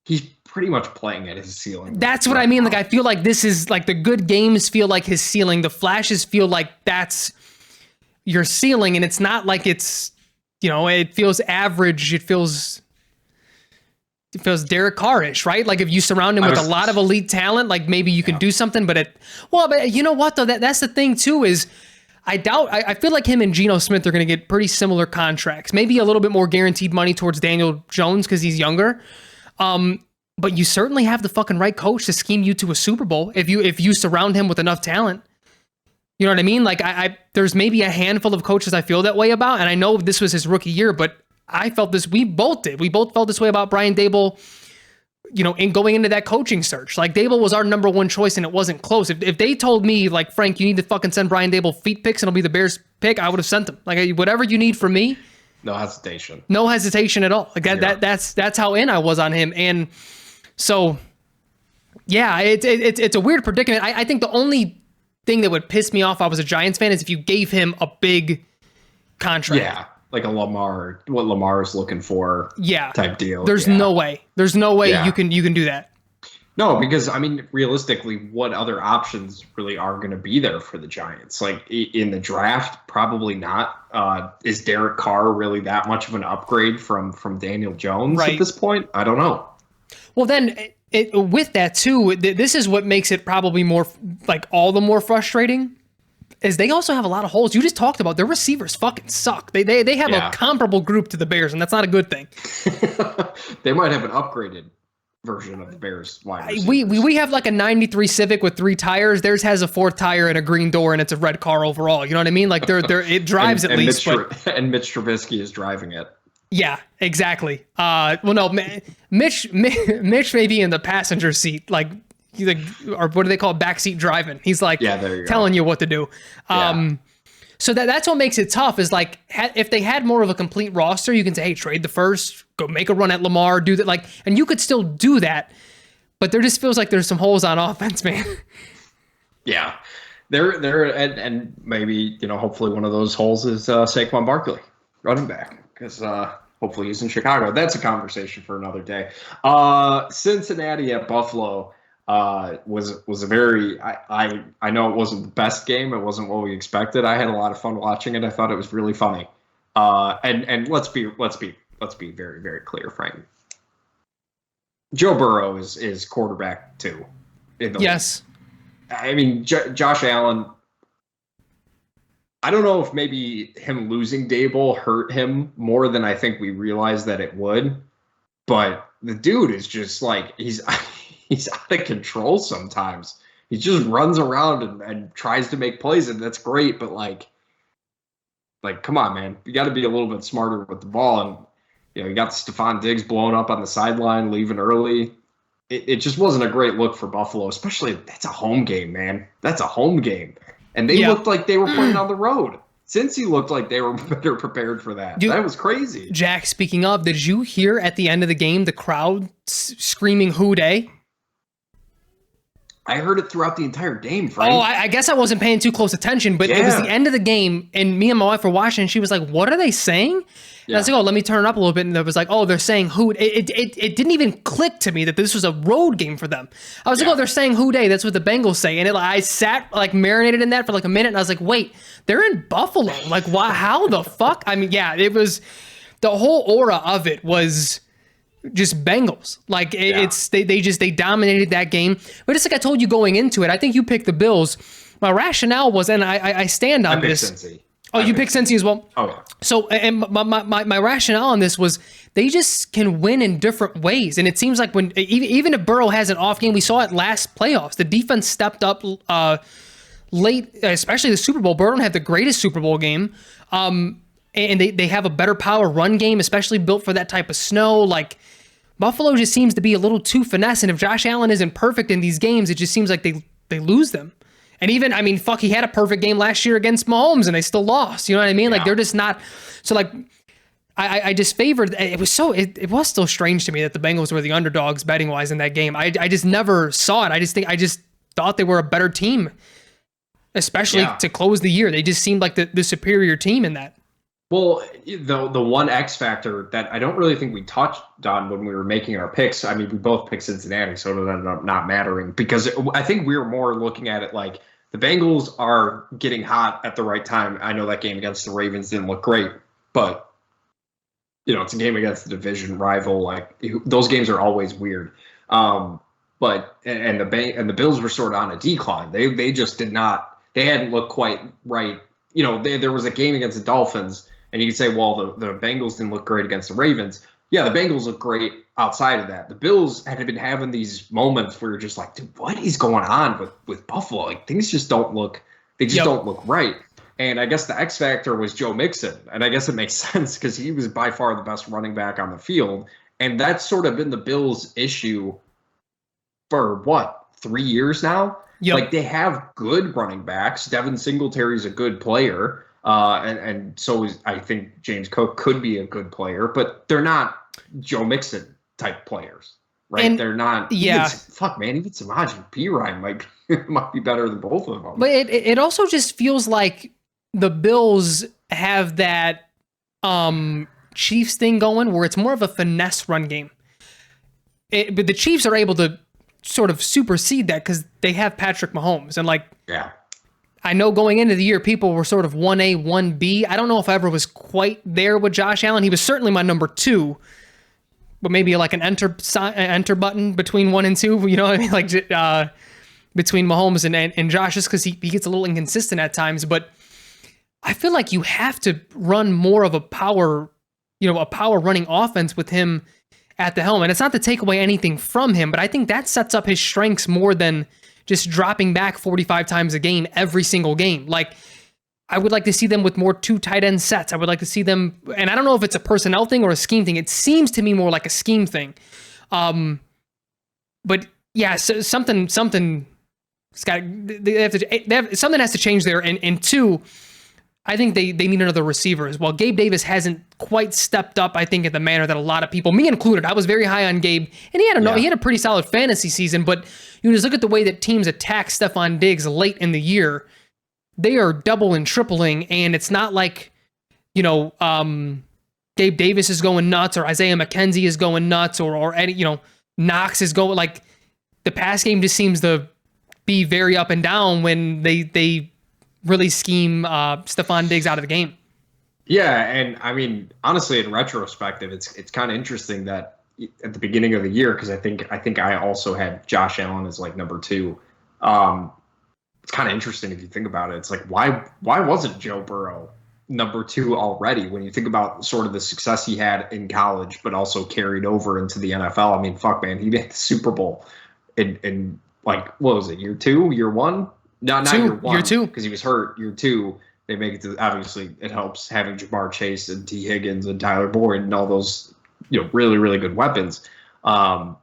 He's pretty much playing at his ceiling. That's what I mean. Like, I feel like this is like the good games feel like his ceiling. The flashes feel like that's your ceiling. And it's not like it's, it feels average. It feels Derek Carr-ish, right? Like if you surround him with a lot of elite talent, like maybe you can do something, but you know what though? That's the thing too, is I feel like him and Geno Smith are going to get pretty similar contracts, maybe a little bit more guaranteed money towards Daniel Jones because he's younger. But you certainly have the fucking right coach to scheme you to a Super Bowl if you surround him with enough talent. You know what I mean? Like there's maybe a handful of coaches I feel that way about, and I know this was his rookie year, but I felt this. We both did. We both felt this way about Brian Daboll. In going into that coaching search, like Daboll was our number one choice, and it wasn't close. If they told me like, Frank, you need to fucking send Brian Daboll feet pics, and it'll be the Bears pick, I would have sent him. Like whatever you need from me. No hesitation. No hesitation at all. Like that's how in I was on him. And so, yeah, it's a weird predicament. I think the only thing that would piss me off if I was a Giants fan is if you gave him a big contract. Yeah, like a Lamar, what Lamar is looking for. Yeah, type deal. There's no way. There's no way you can do that. No, because I mean, realistically, what other options really are going to be there for the Giants? Like in the draft, probably not. Is Derek Carr really that much of an upgrade from Daniel Jones at this point? I don't know. Well, then with that too, this is what makes it probably more like all the more frustrating. Is they also have a lot of holes. You just talked about their receivers fucking suck. They have a comparable group to the Bears, and that's not a good thing. They might have an upgraded version of the Bears wide receivers. We have like a 93 Civic with 3 tires. Theirs has a 4th tire and a green door, and it's a red car overall. You know what I mean? Like it drives at least. And Mitch Trubisky is driving it. Yeah, exactly. Well, no, Mitch may be in the passenger seat, like or what do they call it? Backseat driving. He's like telling you what to do. So that's what makes it tough is like, if they had more of a complete roster, you can say, hey, trade the first, go make a run at Lamar, do that. And you could still do that, but there just feels like there's some holes on offense, man. Yeah. There, and maybe, hopefully one of those holes is Saquon Barkley, running back, because hopefully he's in Chicago. That's a conversation for another day. Cincinnati at Buffalo. Was a very I know it wasn't the best game. It wasn't what we expected. I had a lot of fun watching it. I thought it was really funny. And let's be very, very clear, Frank. Joe Burrow is quarterback 2. Yes. I mean, Josh Allen. I don't know if maybe him losing Daboll hurt him more than I think we realized that it would, but the dude is just like he's out of control sometimes. He just runs around and tries to make plays, and that's great. But like, come on, man, you got to be a little bit smarter with the ball. And you got Stephon Diggs blowing up on the sideline, leaving early. It just wasn't a great look for Buffalo, especially that's a home game, man. That's a home game, and they looked like they were playing on the road. Cincy looked like they were better prepared for that. That was crazy. Jack, speaking of, did you hear at the end of the game the crowd screaming "Who Dey"? I heard it throughout the entire game, Frank. Oh, I guess I wasn't paying too close attention, but it was the end of the game, and me and my wife were watching, and she was like, what are they saying? And I was like, oh, let me turn it up a little bit. And it was like, oh, they're saying who. It didn't even click to me that this was a road game for them. I was like, oh, they're saying who day. That's what the Bengals say. And I sat like marinated in that for like a minute. And I was like, wait, they're in Buffalo. Like, why? How the fuck? I mean, yeah, it was the whole aura of it was just Bengals. Like they dominated that game. But just like I told you going into it, I think you picked the Bills. My rationale was, and I stand on this. Cincy. Oh, you picked Cincy as well? Oh, yeah. So, and my rationale on this was they just can win in different ways. And it seems like when, even if Burrow has an off game, we saw it last playoffs. The defense stepped up late, especially the Super Bowl. Burrow had the greatest Super Bowl game. And they have a better power run game, especially built for that type of snow. Like, Buffalo just seems to be a little too finesse. And if Josh Allen isn't perfect in these games, it just seems like they lose them. And even, I mean, fuck, he had a perfect game last year against Mahomes and they still lost. You know what I mean? Like, they're just not. So, like, I just favored. It was still strange to me that the Bengals were the underdogs betting wise in that game. I just never saw it. I just thought they were a better team, especially to close the year. They just seemed like the superior team in that. Well, the one X factor that I don't really think we touched on when we were making our picks. I mean, we both picked Cincinnati, so it ended up not mattering because I think we were more looking at it like the Bengals are getting hot at the right time. I know that game against the Ravens didn't look great, but it's a game against the division rival. Like those games are always weird. But the Bills were sort of on a decline. They just did not. They hadn't looked quite right. There was a game against the Dolphins. And you can say, well, the Bengals didn't look great against the Ravens. Yeah, the Bengals look great outside of that. The Bills had been having these moments where you're just like, dude, what is going on with Buffalo? Like things just don't look right. And I guess the X factor was Joe Mixon. And I guess it makes sense because he was by far the best running back on the field. And that's sort of been the Bills' issue for 3 years now? Yep. Like they have good running backs. Devin Singletary's a good player. And so I think James Cook could be a good player, but they're not Joe Mixon type players, right? And they're not. Yeah. Even Samaje Perine might be better than both of them. But it also just feels like the Bills have that Chiefs thing going where it's more of a finesse run game. But the Chiefs are able to sort of supersede that because they have Patrick Mahomes and I know going into the year, people were sort of 1A, 1B. I don't know if I ever was quite there with Josh Allen. He was certainly my number 2, but maybe like an enter button between 1 and 2. You know what I mean? Like between Mahomes and Josh, just because he gets a little inconsistent at times. But I feel like you have to run more of a power running offense with him at the helm. And it's not to take away anything from him, but I think that sets up his strengths more than just dropping back 45 times a game every single game. Like, I would like to see them with more 2 tight end sets. I would like to see them, and I don't know if it's a personnel thing or a scheme thing. It seems to me more like a scheme thing. But yeah, so something something has to change there. And 2, I think they need another receiver as well. Gabe Davis hasn't quite stepped up, I think, in the manner that a lot of people, me included, I was very high on Gabe, and he had a pretty solid fantasy season, but you just look at the way that teams attack Stephon Diggs late in the year, they are double and tripling, and it's not like, Gabe Davis is going nuts, or Isaiah McKenzie is going nuts, or Eddie, Knox is going, like, the pass game just seems to be very up and down when they really scheme Stephon Diggs out of the game. Yeah, and I mean, honestly, in retrospective, it's kind of interesting that at the beginning of the year, because I think I also had Josh Allen as like number 2. It's kind of interesting if you think about it. It's like why wasn't Joe Burrow number 2 already? When you think about sort of the success he had in college, but also carried over into the NFL. I mean, fuck, man, he made the Super Bowl in like what was it, year 2, year 1? No, not year 1. Year 2, because he was hurt. Year 2. They make it to, obviously it helps having Jamar Chase and T. Higgins and Tyler Boyd and all those, really, really good weapons. But,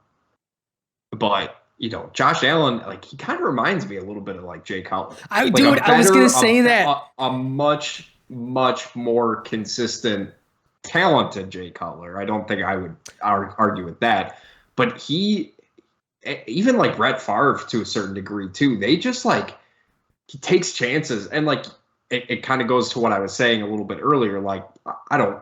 Josh Allen, like, he kind of reminds me a little bit of like Jay Cutler. I was going to say that. A much, much more consistent, talented Jay Cutler. I don't think I would argue with that. But he, even like Brett Favre to a certain degree too, they just like, he takes chances, and like it kind of goes to what I was saying a little bit earlier. Like, I'm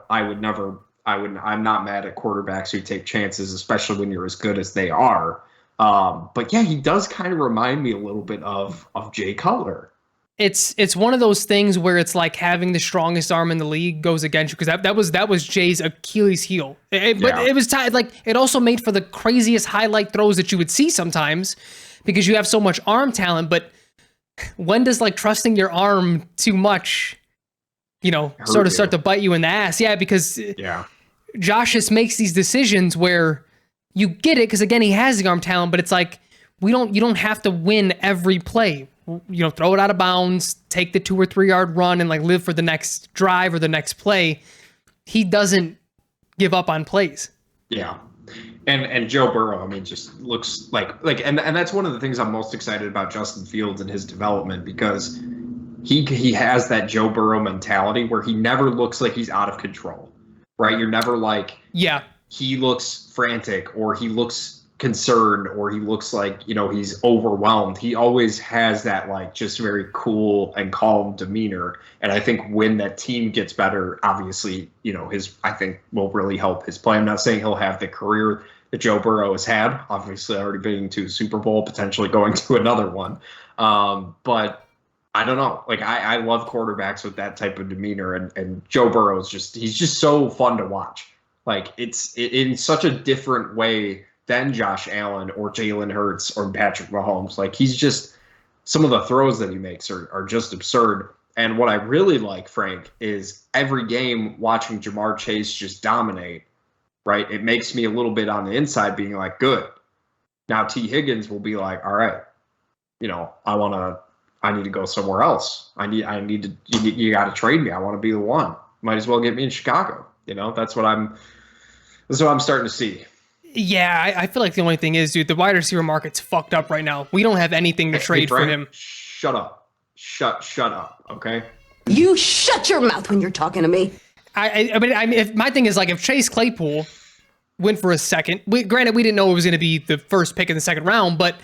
not mad at quarterbacks who take chances, especially when you're as good as they are. But yeah, he does kind of remind me a little bit of Jay Cutler. It's one of those things where it's like having the strongest arm in the league goes against you, because that was Jay's Achilles heel. But it was tied, like, it also made for the craziest highlight throws that you would see sometimes because you have so much arm talent. But when does like trusting your arm too much, sort of start to bite you in the ass? Yeah, because Josh just makes these decisions where you get it because, again, he has the arm talent, but it's like you don't have to win every play. Throw it out of bounds, take the 2 or 3 yard run, and like live for the next drive or the next play. He doesn't give up on plays. Yeah. And Joe Burrow, I mean, just looks like and that's one of the things I'm most excited about Justin Fields and his development, because he has that Joe Burrow mentality where he never looks like he's out of control, right? You're never like, he looks frantic or he looks concerned or he looks like, he's overwhelmed. He always has that like just very cool and calm demeanor. And I think when that team gets better, obviously, I think will really help his play. I'm not saying he'll have the career that Joe Burrow has had, obviously already been to Super Bowl, potentially going to another one. But I don't know. Like, I love quarterbacks with that type of demeanor, and Joe Burrow he's just so fun to watch. Like, it's in such a different way than Josh Allen or Jalen Hurts or Patrick Mahomes. Like, he's just, some of the throws that he makes are just absurd. And what I really like, Frank, is every game watching Jamar Chase just dominate, right? It makes me a little bit on the inside being like, good. Now T. Higgins will be like, all right, I need to go somewhere else. You got to trade me. I want to be the one. Might as well get me in Chicago. That's what I'm starting to see. Yeah, I feel like the only thing is, dude, the wide receiver market's fucked up right now. We don't have anything to trade for him. Shut up. Shut up, okay? You shut your mouth when you're talking to me. I mean, if my thing is, like, if Chase Claypool went for a second, granted, we didn't know it was going to be the first pick in the second round, but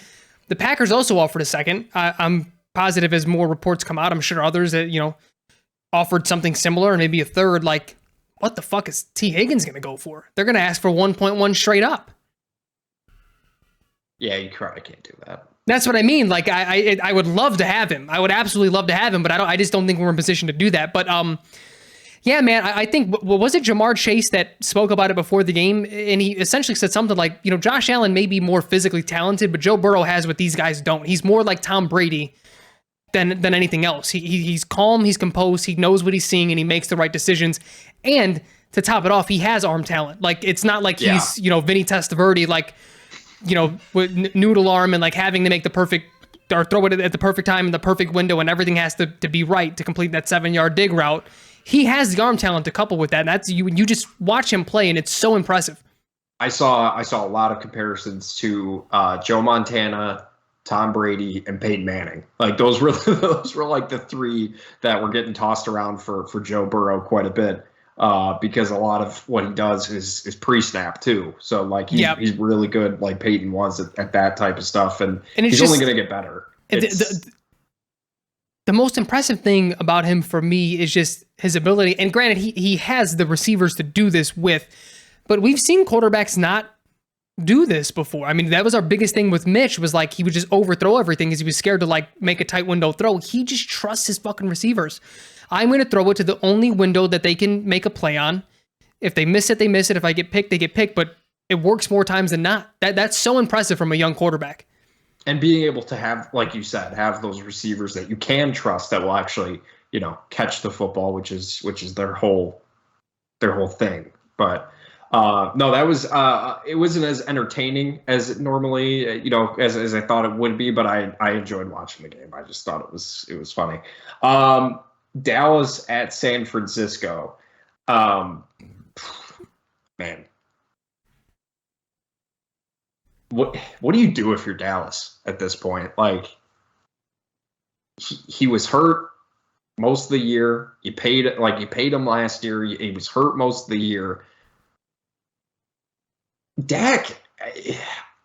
the Packers also offered a second. I'm positive as more reports come out, I'm sure others that, offered something similar and maybe a third. Like, what the fuck is T. Higgins going to go for? They're going to ask for 1.1 straight up. Yeah, you probably can't do that. That's what I mean. Like, I would love to have him. I would absolutely love to have him, but I just don't think we're in position to do that. But yeah, man, I think, was it Jamar Chase that spoke about it before the game? And he essentially said something like, Josh Allen may be more physically talented, but Joe Burrow has what these guys don't. He's more like Tom Brady than anything else. He's calm, he's composed, he knows what he's seeing, and he makes the right decisions. And to top it off, he has arm talent. Like, it's not like he's, Vinny Testaverde, like, with noodle arm and like having to make the perfect, or throw it at the perfect time in the perfect window, and everything has to be right to complete that 7-yard dig route. He has the arm talent to couple with that. And that's you just watch him play, and it's so impressive. I saw a lot of comparisons to Joe Montana, Tom Brady, and Peyton Manning. Like, those were like the three that were getting tossed around for Joe Burrow quite a bit. Because a lot of what he does is pre-snap too. So like he's really good, like Peyton was at that type of stuff, and he's only going to get better. The most impressive thing about him for me is just his ability. And granted, he has the receivers to do this with, but we've seen quarterbacks not do this before. I mean, that was our biggest thing with Mitch, was like he would just overthrow everything because he was scared to like make a tight window throw. He just trusts his fucking receivers. I'm going to throw it to the only window that they can make a play on. If they miss it, they miss it. If I get picked, they get picked. But it works more times than not. That's so impressive from a young quarterback. And being able to have, like you said, have those receivers that you can trust that will actually, catch the football, which is their whole thing. But no, that was it wasn't as entertaining as it normally, as I thought it would be. But I enjoyed watching the game. I just thought it was funny. Dallas at San Francisco. Man, what do you do if you're Dallas at this point? Like, he was hurt most of the year. You paid him last year. He was hurt most of the year. Dak,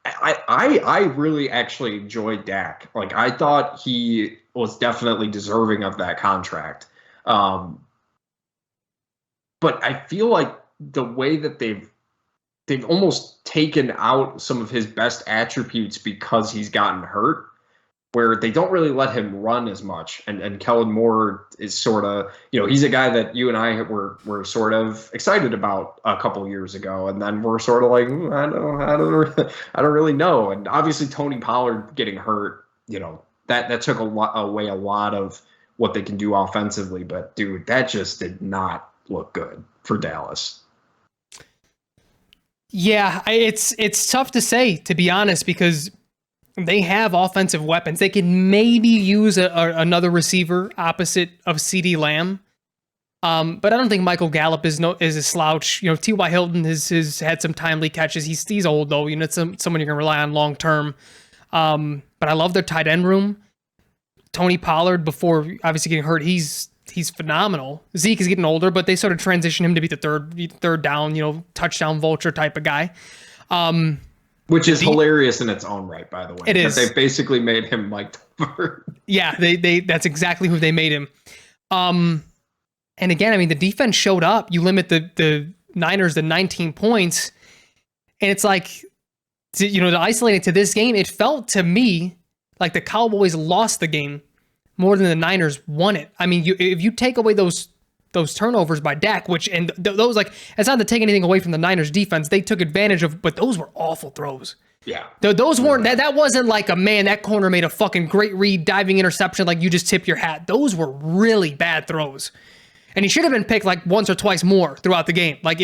I really actually enjoyed Dak. Like, I thought he was definitely deserving of that contract. But I feel like the way that they've almost taken out some of his best attributes because he's gotten hurt, where they don't really let him run as much. And Kellen Moore is sort of, he's a guy that you and I were sort of excited about a couple years ago. And then we're sort of like, I don't really know. And obviously Tony Pollard getting hurt, that took away a lot of what they can do offensively. But dude, that just did not look good for Dallas. Yeah, it's tough to say, to be honest, because they have offensive weapons. They can maybe use another receiver opposite of CeeDee Lamb. But I don't think Michael Gallup is a slouch. T.Y. Hilton has had some timely catches. He's old though. It's someone you can rely on long term. But I love their tight end room. Tony Pollard, before obviously getting hurt, he's phenomenal. Zeke is getting older, but they sort of transition him to be the third down, touchdown vulture type of guy. Which is hilarious in its own right, by the way. It is. They basically made him Mike Tolbert. Yeah, they that's exactly who they made him. And again, the defense showed up. You limit the Niners to 19 points, and it's like, to isolate it to this game, it felt to me like the Cowboys lost the game more than the Niners won it. If you take away those turnovers by Dak, those, like, it's not to take anything away from the Niners defense. They took advantage of, but those were awful throws. Yeah. Those weren't, that wasn't like that corner made a fucking great read, diving interception, like you just tip your hat. Those were really bad throws. And he should have been picked like once or twice more throughout the game. Like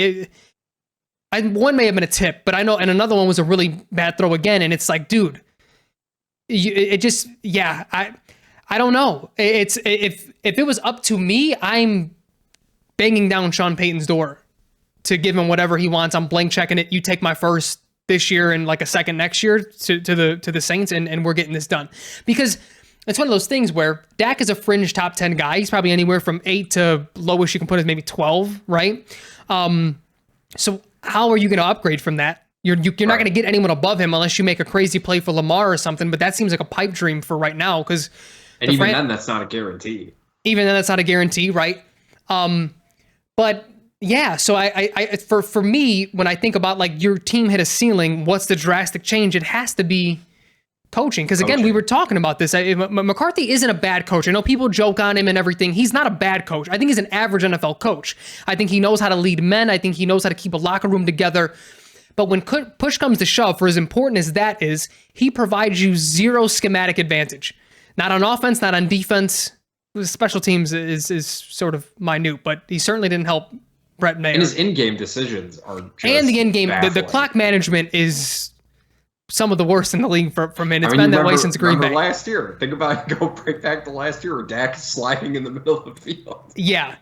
one may have been a tip, but I know, and another one was a really bad throw again. And it's like, dude, I don't know. If it was up to me, I'm banging down Sean Payton's door to give him whatever he wants. I'm blank checking it. You take my first this year and like a second next year to the Saints, and we're getting this done. Because it's one of those things where Dak is a fringe top 10 guy. He's probably anywhere from 8 to lowest you can put is maybe 12, right? So how are you going to upgrade from that? You're not going to get anyone above him unless you make a crazy play for Lamar or something. But that seems like a pipe dream for right now, because then that's not a guarantee. Even then, that's not a guarantee, right? But yeah, so for me, when I think about like your team hit a ceiling, what's the drastic change? It has to be coaching. Because again, we were talking about this. McCarthy isn't a bad coach. I know people joke on him and everything. He's not a bad coach. I think he's an average NFL coach. I think he knows how to lead men. I think he knows how to keep a locker room together. But when push comes to shove, for as important as that is, he provides you zero schematic advantage. Not on offense, not on defense. Special teams is sort of minute, but he certainly didn't help Brett Mayer. And his in-game decisions are just and the in-game, the clock management is some of the worst in the league from him. It's been that way since Green Bay. Last year, think about it, go break back to last year where Dak is sliding in the middle of the field. Yeah.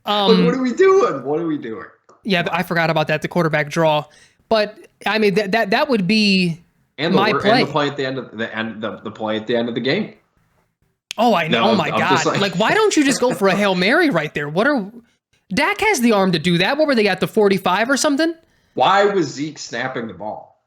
What are we doing? Yeah, I forgot about that, the quarterback draw. But that would be my play. And the play at the end of the play at the end of the game. Oh, I know. Oh my God. Like, why don't you just go for a Hail Mary right there? Dak has the arm to do that. What were they at, the 45 or something? Why was Zeke snapping the ball?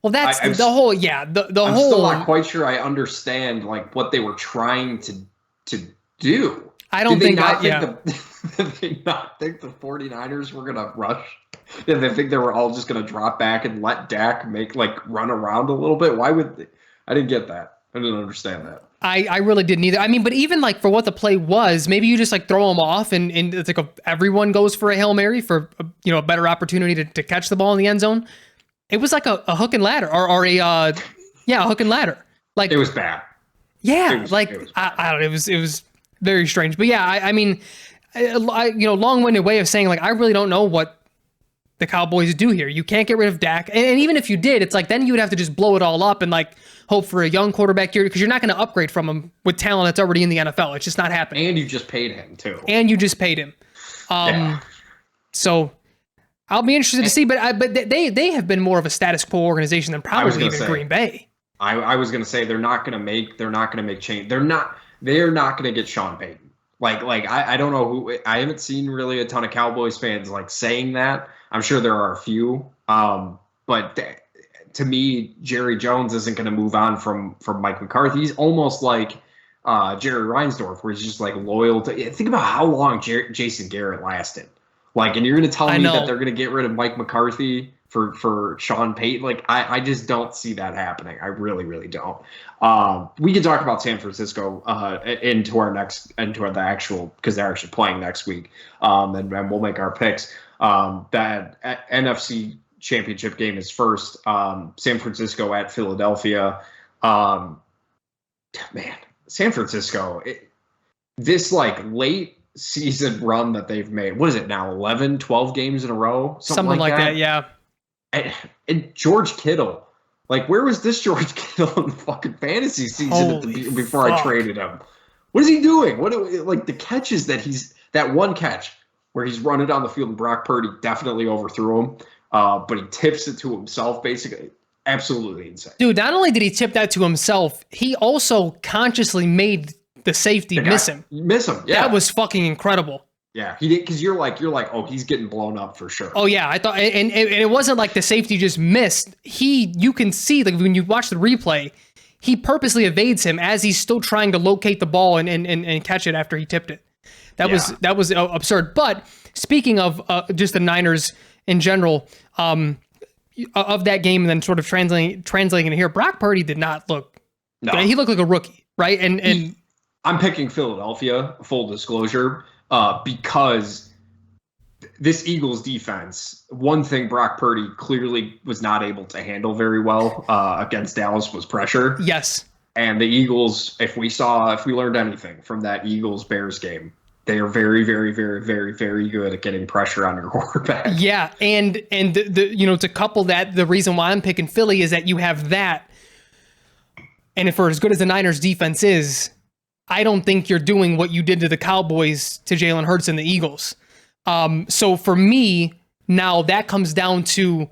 Well, that's the whole, yeah. I'm still not quite sure I understand like what they were trying to do. I don't think Did they not think the 49ers were going to rush? Did they think they were all just going to drop back and let Dak run around a little bit? Why would they? I didn't get that. I didn't understand that. I really didn't either. But even like for what the play was, maybe you just like throw them off and it's like everyone goes for a Hail Mary for a better opportunity to catch the ball in the end zone. It was like a hook and ladder or a hook and ladder. Like it was bad. Yeah, I don't know. It was very strange. But yeah, long-winded way of saying like I really don't know what the Cowboys do here. You can't get rid of Dak. And even if you did, it's like then you would have to just blow it all up and like hope for a young quarterback here because you're not going to upgrade from him with talent that's already in the NFL. It's just not happening. And you just paid him too. So I'll be interested to see, but they have been more of a status quo organization than probably even Green Bay. I was going to say they're not going to make change. They're not going to get Sean Payton. I don't know who. I haven't seen really a ton of Cowboys fans like saying that. I'm sure there are a few, but to me, Jerry Jones isn't going to move on from Mike McCarthy. He's almost like Jerry Reinsdorf, where he's just like loyal to. Think about how long Jason Garrett lasted. Like, and you're going to tell me that they're going to get rid of Mike McCarthy for Sean Payton? Like, I just don't see that happening. I really, really don't. We can talk about San Francisco into the actual, because they're actually playing next week, and we'll make our picks. That NFC Championship game is first. San Francisco at Philadelphia. Man, San Francisco, this like late season run that they've made, what is it now, 11, 12 games in a row? Something like that, yeah. And George Kittle, like, where was this George Kittle in the fucking fantasy season before I traded him? What is he doing? Like the catches that one catch where he's running down the field and Brock Purdy definitely overthrew him, but he tips it to himself basically. Absolutely insane. Dude, not only did he tip that to himself, he also consciously made the safety miss him. Yeah. That was fucking incredible. Yeah, he did, because you're like, oh, he's getting blown up for sure. Oh yeah, I thought, and it wasn't like the safety just missed. You can see, like, when you watch the replay, he purposely evades him as he's still trying to locate the ball and catch it after he tipped it. That was absurd. But speaking of just the Niners in general, of that game, and then sort of translating it here, Brock Purdy did not look. No. He looked like a rookie, right? And I'm picking Philadelphia, full disclosure. Because this Eagles defense, one thing Brock Purdy clearly was not able to handle very well against Dallas was pressure. Yes. And the Eagles, if we learned anything from that Eagles-Bears game, they are very, very, very, very, very good at getting pressure on your quarterback. Yeah, and to couple that, the reason why I'm picking Philly is that you have that, and for as good as the Niners defense is, I don't think you're doing what you did to the Cowboys to Jalen Hurts and the Eagles. So for me, now that comes down to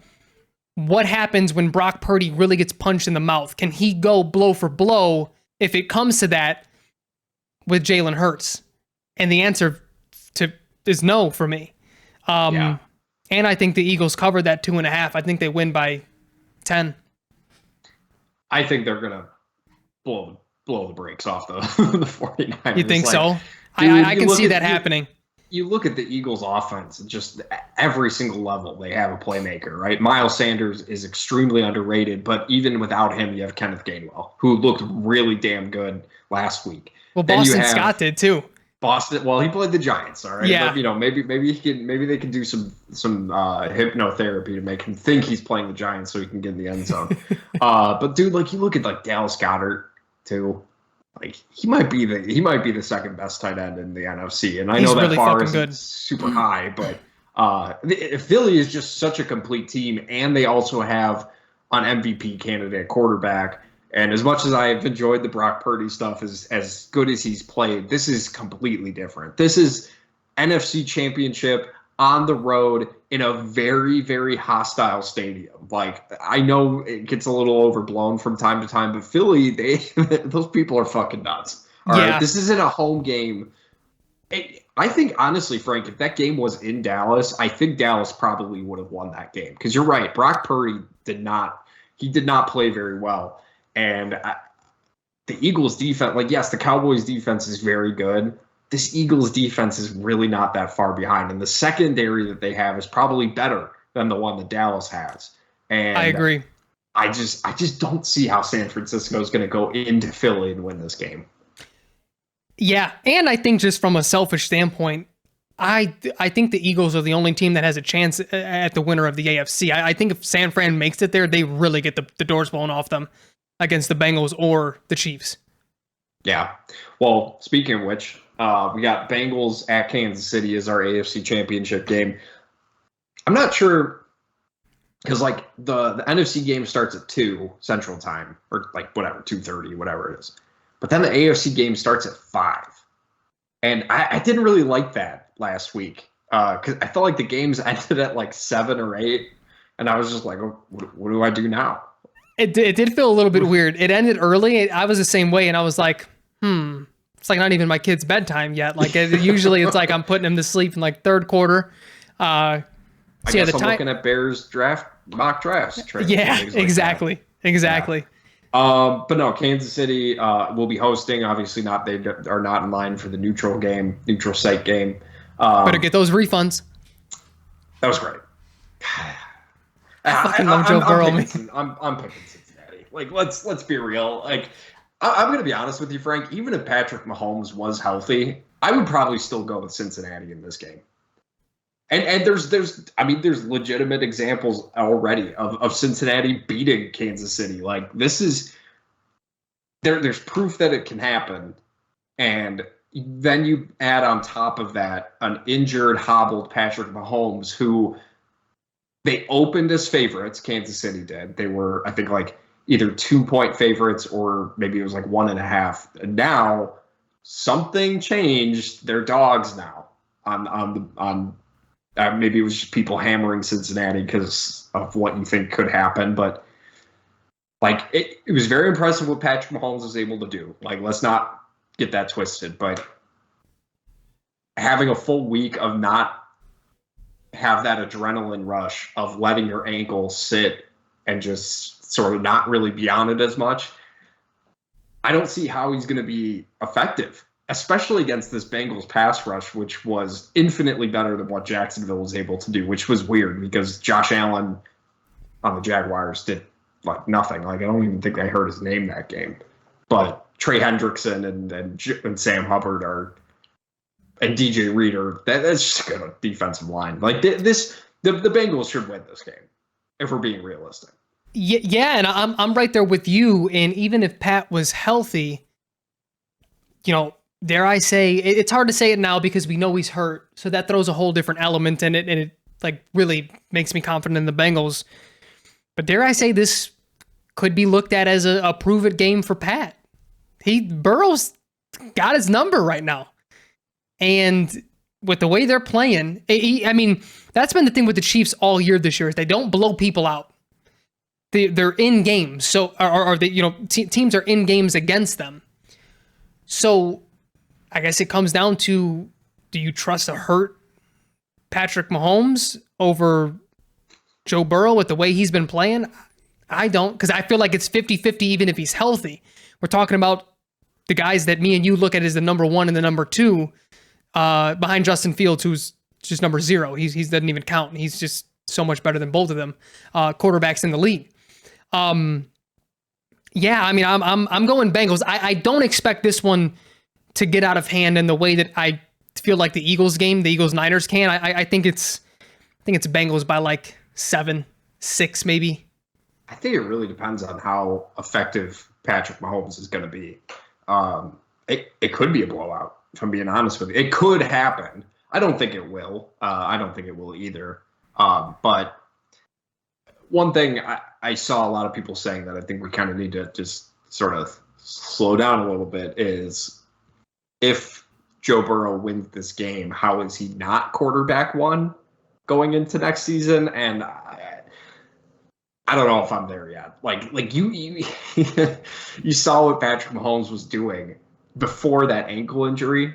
what happens when Brock Purdy really gets punched in the mouth. Can he go blow for blow if it comes to that with Jalen Hurts? And the answer is no for me. And I think the Eagles covered that 2.5. I think they win by 10. I think they're going to blow the brakes off the 49ers. You think so? I can see that happening. You look at the Eagles offense, just every single level, they have a playmaker, right? Miles Sanders is extremely underrated, but even without him, you have Kenneth Gainwell, who looked really damn good last week. Well, Boston Scott did too. Well, he played the Giants, all right. Yeah. But, maybe they can do some hypnotherapy to make him think he's playing the Giants so he can get in the end zone. But dude, like, you look at like Dallas Goedert too. Like, he might be the second best tight end in the NFC, and I know that really bar isn't super high, but Philly is just such a complete team, and they also have an MVP candidate quarterback. And as much as I've enjoyed the Brock Purdy stuff, as good as he's played, this is completely different. This is NFC Championship on the road in a very, very hostile stadium. Like, I know it gets a little overblown from time to time, but Philly, those people are fucking nuts. All right, this isn't a home game. I think, honestly, Frank, if that game was in Dallas, I think Dallas probably would have won that game. Because you're right, Brock Purdy did not play very well. And the Eagles defense, like, yes, the Cowboys defense is very good. This Eagles defense is really not that far behind. And the secondary that they have is probably better than the one that Dallas has. And I agree. I just don't see how San Francisco is going to go into Philly and win this game. Yeah, and I think just from a selfish standpoint, I think the Eagles are the only team that has a chance at the winner of the AFC. I think if San Fran makes it there, they really get the doors blown off them against the Bengals or the Chiefs. Yeah. Well, speaking of which, we got Bengals at Kansas City as our AFC Championship game. I'm not sure, because like the NFC game starts at 2 Central Time, or like whatever, 2:30, whatever it is. But then the AFC game starts at 5. And I didn't really like that last week, because I felt like the games ended at like 7 or 8. And I was just like, oh, what do I do now? It did feel a little bit weird. It ended early. I was the same way, and I was like, it's like not even my kid's bedtime yet. Like, usually it's like I'm putting him to sleep in like third quarter. I guess I'm looking at Bears mock drafts. Yeah, exactly. But no, Kansas City will be hosting. Obviously, they are not in line for the neutral site game. Better get those refunds. That was great. I fucking love Joe Burrow. I'm picking Cincinnati. Like, let's be real. Like, I'm going to be honest with you, Frank. Even if Patrick Mahomes was healthy, I would probably still go with Cincinnati in this game. And there's legitimate examples already of Cincinnati beating Kansas City. Like, this is there's proof that it can happen. And then you add on top of that an injured, hobbled Patrick Mahomes, who they opened as favorites. Kansas City did. They were, I think, like either 2-point favorites or maybe it was like 1.5. And now something changed. They're dogs now on maybe it was just people hammering Cincinnati because of what you think could happen. But like it was very impressive what Patrick Mahomes was able to do. Like, let's not get that twisted. But having a full week of not have that adrenaline rush of letting your ankle sit and just sort of not really be on it as much, I don't see how he's going to be effective, especially against this Bengals pass rush, which was infinitely better than what Jacksonville was able to do, which was weird because Josh Allen on the Jaguars did like nothing. Like, I don't even think I heard his name that game. But Trey Hendrickson and Sam Hubbard and DJ Reed that's just a good defensive line. Like, the Bengals should win this game if we're being realistic. Yeah, and I'm right there with you. And even if Pat was healthy, dare I say, it's hard to say it now because we know he's hurt. So that throws a whole different element in it, and it like really makes me confident in the Bengals. But dare I say, this could be looked at as a prove-it game for Pat. Burrow's got his number right now. And with the way they're playing, that's been the thing with the Chiefs all year this year is they don't blow people out. They're in games, so teams are in games against them. So I guess it comes down to, do you trust a hurt Patrick Mahomes over Joe Burrow with the way he's been playing? I don't, because I feel like it's 50-50 even if he's healthy. We're talking about the guys that me and you look at as the number 1 and the number 2 behind Justin Fields, who's just number 0. He doesn't even count. He's just so much better than both of them quarterbacks in the league. I'm going Bengals. I don't expect this one to get out of hand in the way that I feel like the Eagles-Niners can. I think it's Bengals by like 7-6 maybe. I think it really depends on how effective Patrick Mahomes is going to be. It could be a blowout, if I'm being honest with you. It could happen. I don't think it will. I don't think it will either. But one thing I saw a lot of people saying that I think we kind of need to just sort of slow down a little bit is, if Joe Burrow wins this game, how is he not quarterback 1 going into next season? And I don't know if I'm there yet. Like you you saw what Patrick Mahomes was doing before that ankle injury,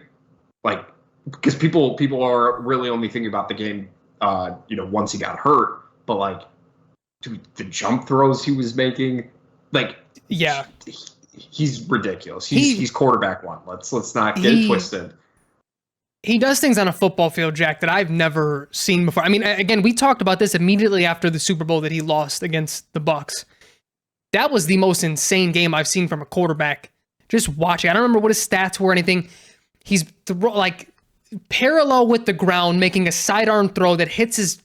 like, because people are really only thinking about the game, once he got hurt. But like, dude, the jump throws he was making, like, yeah, he's ridiculous. He's quarterback 1. Let's not get it twisted. He does things on a football field, Jack, that I've never seen before. I mean, again, we talked about this immediately after the Super Bowl that he lost against the Bucs. That was the most insane game I've seen from a quarterback. Just watching. I don't remember what his stats were or anything. He's parallel with the ground, making a sidearm throw that hits his,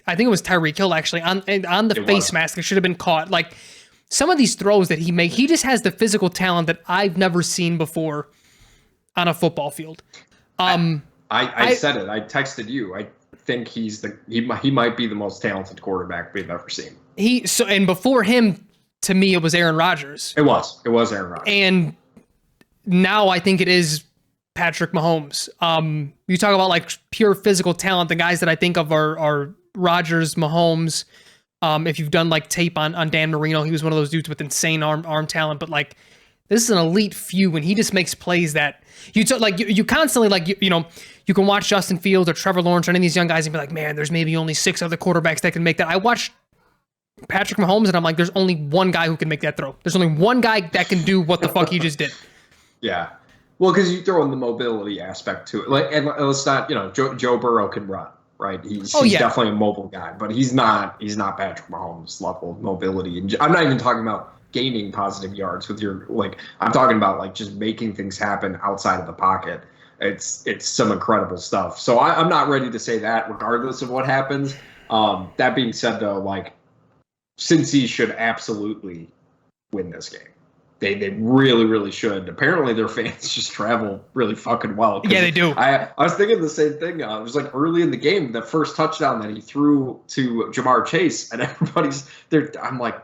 I think it was Tyreek Hill actually, on the face mask. It should have been caught. Like, some of these throws that he just has the physical talent that I've never seen before on a football field. I said it. I texted you. I think he might be the most talented quarterback we've ever seen. And before him, to me, it was Aaron Rodgers. It was Aaron Rodgers. And now I think it is Patrick Mahomes. You talk about like pure physical talent. The guys that I think of are Rodgers, Mahomes. If you've done like tape on Dan Marino, he was one of those dudes with insane arm talent. But like, this is an elite few, and he just makes plays that you constantly like you can watch Justin Fields or Trevor Lawrence or any of these young guys and be like, man, there's maybe only 6 other quarterbacks that can make that. I watched Patrick Mahomes, and I'm like, there's only one guy who can make that throw. There's only one guy that can do what the fuck he just did. Yeah. Well, because you throw in the mobility aspect to it. Like, and let's not, Joe Burrow can run, right? He's definitely a mobile guy, but he's not Patrick Mahomes level of mobility. And I'm not even talking about gaining positive yards with your, I'm talking about like just making things happen outside of the pocket. It's some incredible stuff. So I'm not ready to say that regardless of what happens. That being said, though, Cincy should absolutely win this game. They really, really should. Apparently, their fans just travel really fucking well. Yeah, they do. I was thinking the same thing. It was like early in the game, the first touchdown that he threw to Jamar Chase, and everybody's there. I'm like,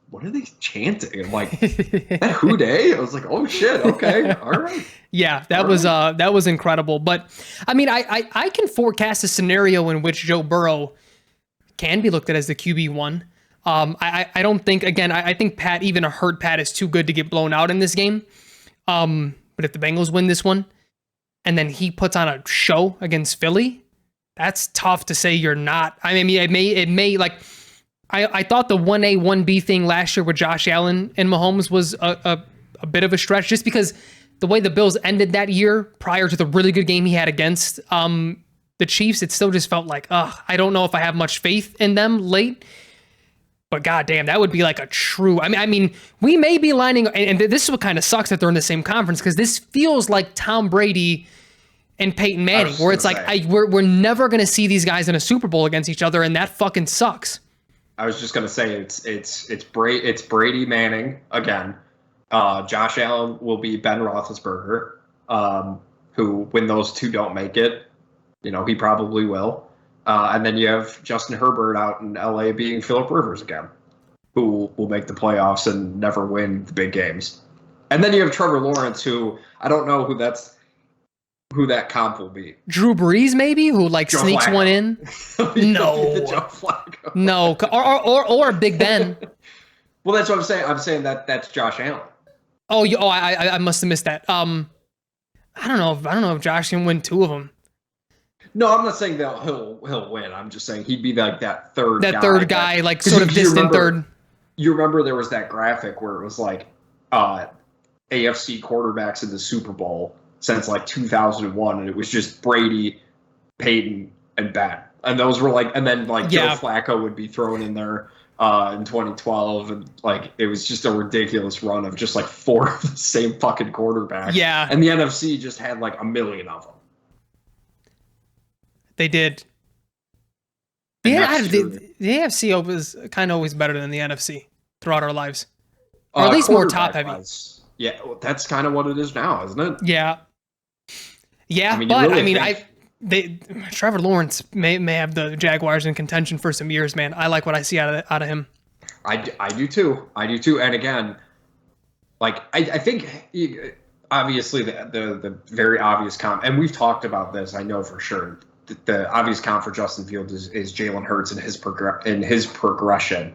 what are they chanting? I'm like, that who day? I was like, oh shit, okay, all right. Yeah, that was incredible. But I mean, I can forecast a scenario in which Joe Burrow can be looked at as the QB1. I don't think, again, I think Pat, even a hurt Pat, is too good to get blown out in this game. But if the Bengals win this one, and then he puts on a show against Philly, that's tough to say you're not. I mean, it may I thought the 1A, 1B thing last year with Josh Allen and Mahomes was a bit of a stretch, just because the way the Bills ended that year prior to the really good game he had against the Chiefs, it still just felt like, I don't know if I have much faith in them late. But goddamn, that would be like a true. I mean, we may be lining, and this is what kind of sucks that they're in the same conference, because this feels like Tom Brady and Peyton Manning, where it's like we're never gonna see these guys in a Super Bowl against each other, and that fucking sucks. I was just gonna say it's Brady Manning again. Josh Allen will be Ben Roethlisberger, who, when those two don't make it, he probably will. And then you have Justin Herbert out in LA being Phillip Rivers again, who will make the playoffs and never win the big games. And then you have Trevor Lawrence, who I don't know who that comp will be. Drew Brees, maybe, who Joe sneaks Flacco. one in. No, Joe Flacco. No, or Big Ben. Well, that's what I'm saying. I'm saying that's Josh Allen. I must have missed that. I don't know if Josh can win two of them. No, I'm not saying that he'll win. I'm just saying he'd be like that third guy, like sort of distant third. You remember there was that graphic where it was like AFC quarterbacks in the Super Bowl since 2001, and it was just Brady, Peyton, and Ben. And those were and then Joe Flacco would be thrown in there in 2012, and it was just a ridiculous run of just four of the same fucking quarterbacks. Yeah. And the NFC just had a million of them. They did. The AFC was kind of always better than the NFC throughout our lives, or at least more top heavy. Yeah, well, that's kind of what it is now, isn't it? Yeah. Trevor Lawrence may have the Jaguars in contention for some years, man. I like what I see out of him. I do too. And again, I think obviously the very obvious comp, and we've talked about this, I know for sure. The obvious comp for Justin Fields is Jalen Hurts and his progression.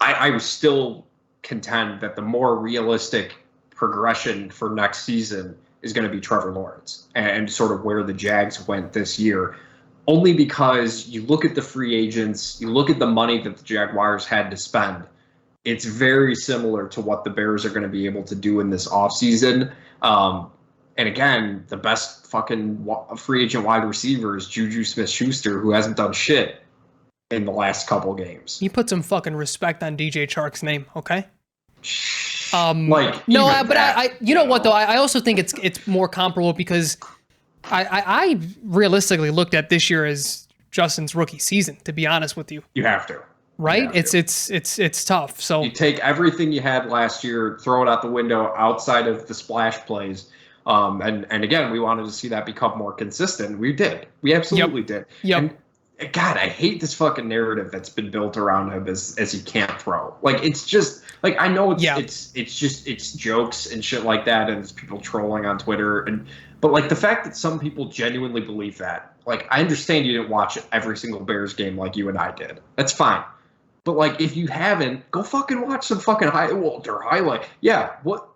I would still contend that the more realistic progression for next season is going to be Trevor Lawrence and sort of where the Jags went this year. Only because you look at the free agents, you look at the money that the Jaguars had to spend, it's very similar to what the Bears are going to be able to do in this offseason. And again, the best fucking free agent wide receiver is Juju Smith-Schuster, who hasn't done shit in the last couple games. You put some fucking respect on DJ Chark's name, okay? What though? I also think it's more comparable because I realistically looked at this year as Justin's rookie season. To be honest with you, you have to. Right? It's tough. So you take everything you had last year, throw it out the window outside of the splash plays. And again, we wanted to see that become more consistent. We did. We absolutely did. Yep. And God, I hate this fucking narrative that's been built around him as he can't throw. It's just I know it's jokes and shit like that, and it's people trolling on Twitter, but the fact that some people genuinely believe that, I understand you didn't watch every single Bears game like you and I did. That's fine. But if you haven't, go fucking watch some fucking highlight. Yeah, what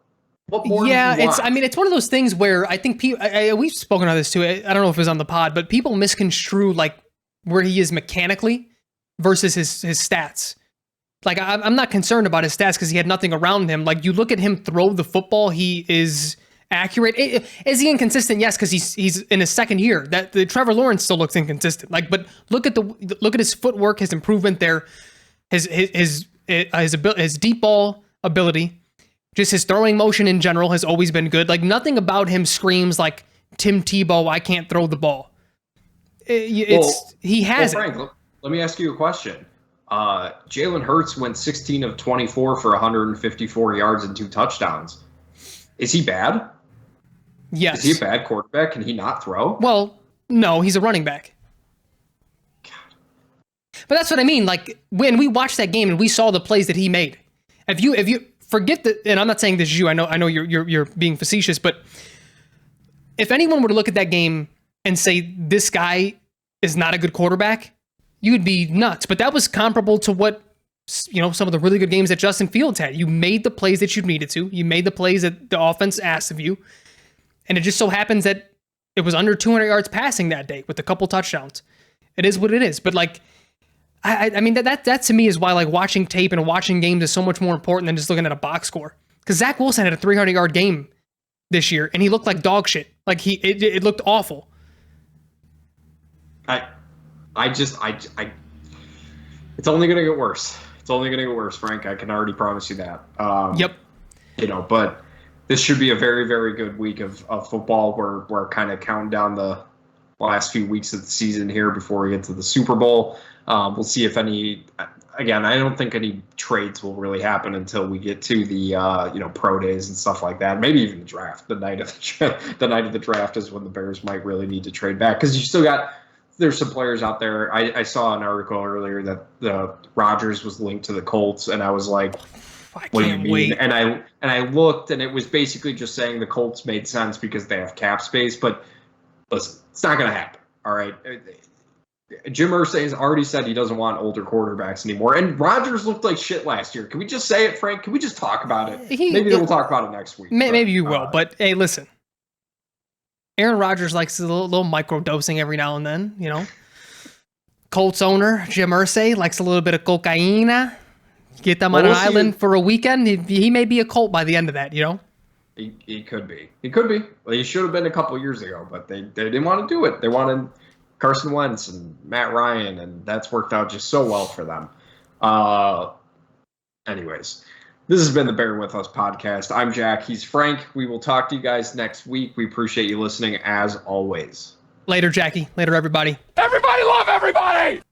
more? Yeah, it's one of those things where I think people, we've spoken on this too. I don't know if it was on the pod, but people misconstrue where he is mechanically versus his stats. Like, I'm not concerned about his stats because he had nothing around him. Like, you look at him throw the football, he is accurate. Is he inconsistent? Yes, because he's in his second year. That the Trevor Lawrence still looks inconsistent. Like, but look at his footwork, his improvement there, his deep ball ability, just his throwing motion in general has always been good. Like, nothing about him screams like Tim Tebow, I can't throw the ball. He has Frank, let me ask you a question. Jalen Hurts went 16 of 24 for 154 yards and 2 touchdowns. Is he bad? Yes. Is he a bad quarterback? Can he not throw? Well, no, he's a running back. God. But that's what I mean. Like, when we watched that game and we saw the plays that he made, if you forget that, and I'm not saying this is you, I know you're being facetious, but if anyone were to look at that game and say this guy is not a good quarterback, you'd be nuts. But that was comparable to what, some of the really good games that Justin Fields had. You made the plays that you needed to. You made the plays that the offense asked of you. And it just so happens that it was under 200 yards passing that day with a couple touchdowns. It is what it is. But like, I mean, that to me is why like watching tape and watching games is so much more important than just looking at a box score. Because Zach Wilson had a 300-yard game this year, and he looked like dog shit. Like it looked awful. It's only going to get worse. It's only going to get worse, Frank. I can already promise you that. Yep. But this should be a very, very good week of football. We're kind of counting down the last few weeks of the season here before we get to the Super Bowl. We'll see if any. Again, I don't think any trades will really happen until we get to the pro days and stuff like that. Maybe even the draft. The night of the draft is when the Bears might really need to trade back, because you still got. There's some players out there. I saw an article earlier that Rodgers was linked to the Colts, and I was like, "What do you mean?" Wait. And I looked, and it was basically just saying the Colts made sense because they have cap space. But listen, it's not going to happen. All right. Jim Irsay has already said he doesn't want older quarterbacks anymore, and Rodgers looked like shit last year. Can we just say it, Frank? Can we just talk about it? Maybe we'll talk about it next week. Maybe you will. But hey, listen. Aaron Rodgers likes a little micro dosing every now and then, Colts owner Jim Irsay likes a little bit of cocaine. Get them on an island for a weekend. He may be a Colt by the end of that, He could be. He could be. Well, he should have been a couple years ago, but they didn't want to do it. They wanted Carson Wentz and Matt Ryan, and that's worked out just so well for them. Anyways. This has been the Bear With Us podcast. I'm Jack. He's Frank. We will talk to you guys next week. We appreciate you listening as always. Later, Jackie. Later, everybody. Everybody love everybody!